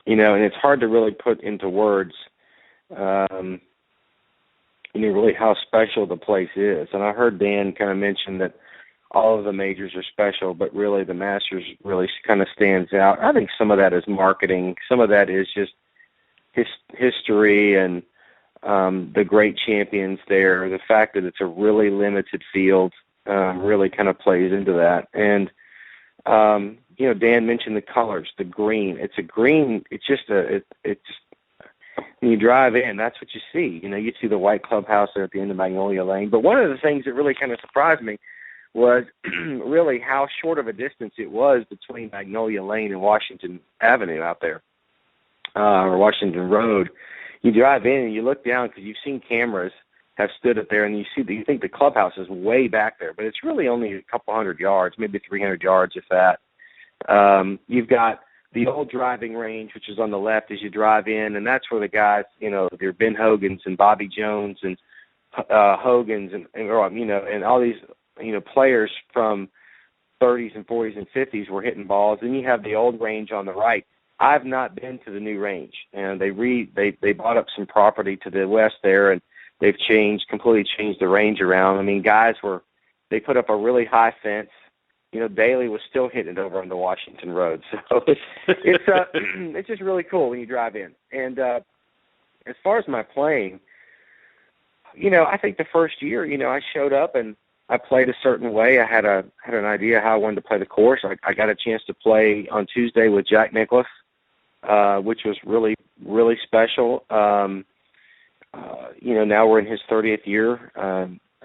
it's hard to really put into words, really how special the place is. And I heard Dan kind of mention that all of the majors are special, but really the Masters really kind of stands out. I think some of that is marketing. Some of that is just history and the great champions there. The fact that it's a really limited field really kind of plays into that. And, Dan mentioned the colors, the green. It's a green. It's just when you drive in, that's what you see. You see the white clubhouse there at the end of Magnolia Lane. But one of the things that really kind of surprised me was really how short of a distance it was between Magnolia Lane and Washington Avenue out there, or Washington Road. You drive in and you look down because you've seen cameras have stood up there, and you think the clubhouse is way back there, but it's really only a couple hundred yards, maybe 300 yards, if that. You've got the old driving range, which is on the left as you drive in, and that's where the guys, there Ben Hogans and Bobby Jones and Hogans and all these players from 30s and 40s and 50s were hitting balls. Then you have the old range on the right. I've not been to the new range, and they bought up some property to the west there, and they've completely changed the range around. I mean, they put up a really high fence. Daly was still hitting it over on the Washington Road. So it's just really cool when you drive in. And as far as my playing, I think the first year, I showed up and I played a certain way. I had an idea how I wanted to play the course. I got a chance to play on Tuesday with Jack Nicklaus, which was really, really special. Now we're in his 30th year,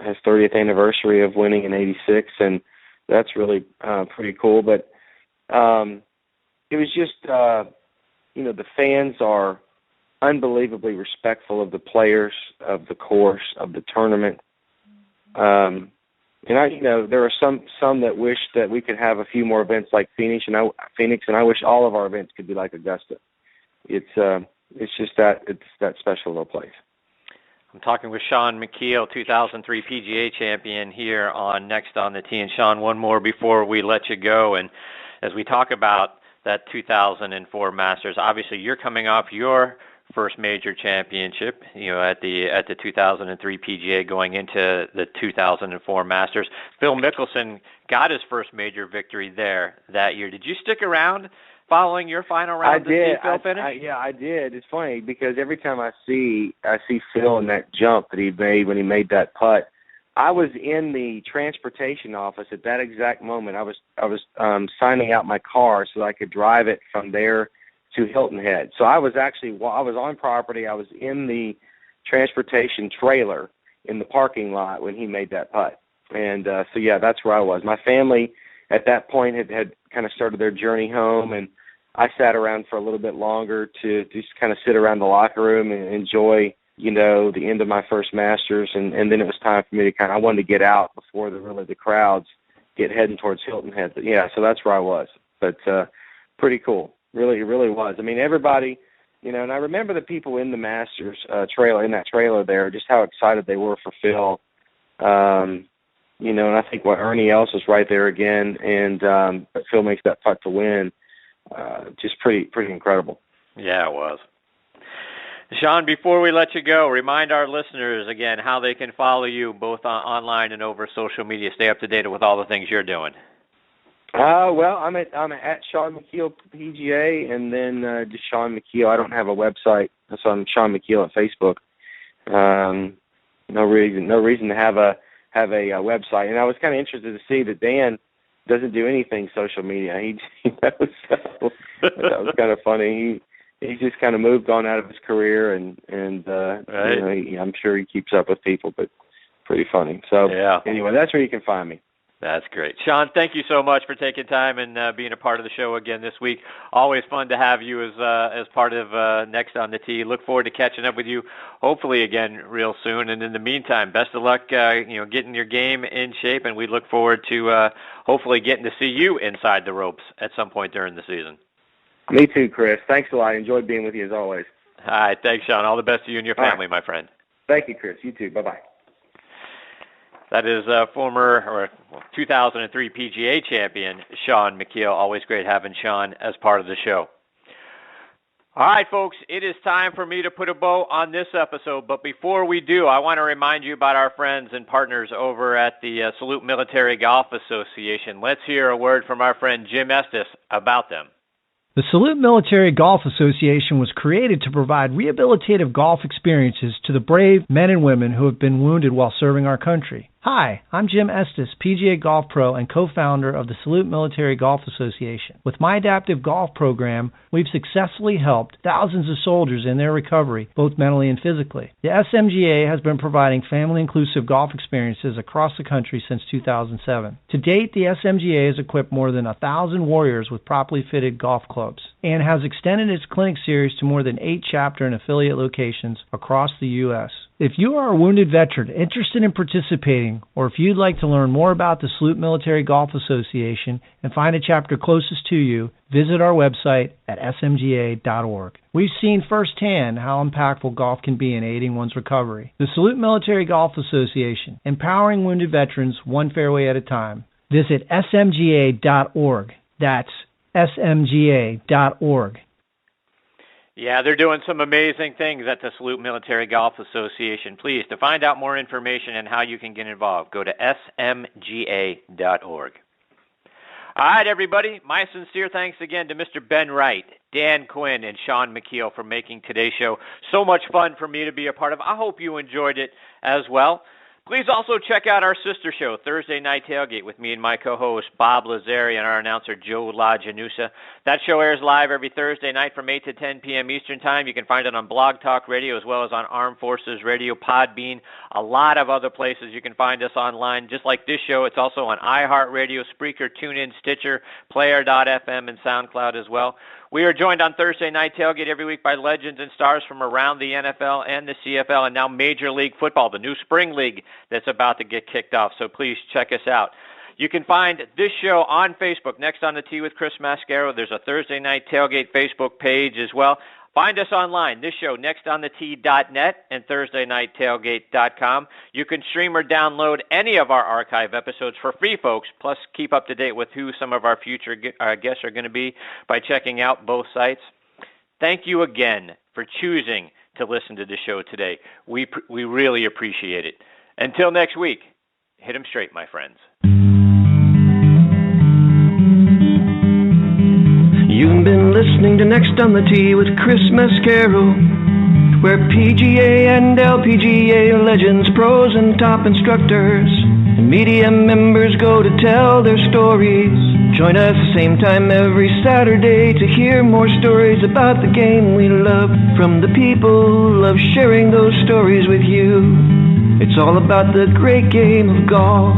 his 30th anniversary of winning in '86, and that's really pretty cool. But it was just, the fans are unbelievably respectful of the players, of the course, of the tournament. And there are some that wish that we could have a few more events like Phoenix, and I wish all of our events could be like Augusta. It's just that it's that special little place. I'm talking with Shaun Micheel, 2003 PGA champion, here on Next on the Tee. And Shaun, one more before we let you go. And as we talk about that 2004 Masters, obviously you're coming off your first major championship, at the 2003 PGA, going into the 2004 Masters. Phil Mickelson got his first major victory there that year. Did you stick around following your final round to see Phil finish? I did. It's funny because every time I see Phil in that jump that he made when he made that putt, I was in the transportation office at that exact moment. I was signing out my car so that I could drive it from there to Hilton Head. So I was on property. I was in the transportation trailer in the parking lot when he made that putt. And so, yeah, that's where I was. My family at that point had kind of started their journey home, and I sat around for a little bit longer to just kind of sit around the locker room and enjoy, the end of my first Masters. And then it was time for me to I wanted to get out before the crowds get heading towards Hilton Head. But, yeah, so that's where I was. But pretty cool. Really, it really was. I mean, everybody, and I remember the people in the Masters trailer, in that trailer there, just how excited they were for Phil. And I think Ernie Els was right there again, and Phil makes that putt to win. Just pretty incredible. Yeah, it was. Shaun, before we let you go, remind our listeners again how they can follow you both online and over social media. Stay up to date with all the things you're doing. Well, I'm at Shaun Micheel PGA, and then just Shaun Micheel. I don't have a website, so I'm Shaun Micheel at Facebook. No reason to have a website. And I was kind of interested to see that Dan doesn't do anything social media. That was kind of funny. He's just kind of moved on out of his career, and right. I'm sure he keeps up with people, but pretty funny. So yeah. Anyway, that's where you can find me. That's great. Shaun, thank you so much for taking time and being a part of the show again this week. Always fun to have you as part of Next on the Tee. Look forward to catching up with you, hopefully again real soon. And in the meantime, best of luck, getting your game in shape. And we look forward to hopefully getting to see you inside the ropes at some point during the season. Me too, Chris. Thanks a lot. I enjoyed being with you as always. All right. Thanks, Shaun. All the best to you and your family, my friend. Thank you, Chris. You too. Bye-bye. That is former 2003 PGA champion Shaun Micheel. Always great having Shaun as part of the show. All right, folks, it is time for me to put a bow on this episode. But before we do, I want to remind you about our friends and partners over at the Salute Military Golf Association. Let's hear a word from our friend Jim Estes about them. The Salute Military Golf Association was created to provide rehabilitative golf experiences to the brave men and women who have been wounded while serving our country. Hi, I'm Jim Estes, PGA Golf Pro and co-founder of the Salute Military Golf Association. With my adaptive golf program, we've successfully helped thousands of soldiers in their recovery, both mentally and physically. The SMGA has been providing family-inclusive golf experiences across the country since 2007. To date, the SMGA has equipped more than 1,000 warriors with properly fitted golf clubs and has extended its clinic series to more than 8 chapter and affiliate locations across the U.S. If you are a wounded veteran interested in participating, or if you'd like to learn more about the Salute Military Golf Association and find a chapter closest to you, visit our website at smga.org. We've seen firsthand how impactful golf can be in aiding one's recovery. The Salute Military Golf Association, empowering wounded veterans one fairway at a time. Visit smga.org. That's smga.org. Yeah, they're doing some amazing things at the Salute Military Golf Association. Please, to find out more information and how you can get involved, go to smga.org. All right, everybody, my sincere thanks again to Mr. Ben Wright, Dan Quinn, and Shaun Micheel for making today's show so much fun for me to be a part of. I hope you enjoyed it as well. Please also check out our sister show, Thursday Night Tailgate, with me and my co-host, Bob Lazari, and our announcer, Joe LaGianusa. That show airs live every Thursday night from 8 to 10 p.m. Eastern Time. You can find it on Blog Talk Radio as well as on Armed Forces Radio, Podbean, a lot of other places you can find us online. Just like this show, it's also on iHeartRadio, Spreaker, TuneIn, Stitcher, Player.fm, and SoundCloud as well. We are joined on Thursday Night Tailgate every week by legends and stars from around the NFL and the CFL and now Major League Football, the new Spring League that's about to get kicked off. So please check us out. You can find this show on Facebook, Next on the Tee with Chris Mascaro. There's a Thursday Night Tailgate Facebook page as well. Find us online, this show, nextonthetee.net and thursdaynigttailgate.com. You can stream or download any of our archive episodes for free, folks, plus keep up to date with who some of our future guests are going to be by checking out both sites. Thank you again for choosing to listen to the show today. We really appreciate it. Until next week, hit 'em straight, my friends. You've been listening to Next on the Tee with Chris Mascaro. where PGA and LPGA legends, pros and top instructors, and media members go to tell their stories. Join us the same time every Saturday to hear more stories about the game we love from the people who love sharing those stories with you. It's all about the great game of golf.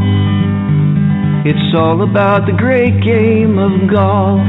It's all about the great game of golf.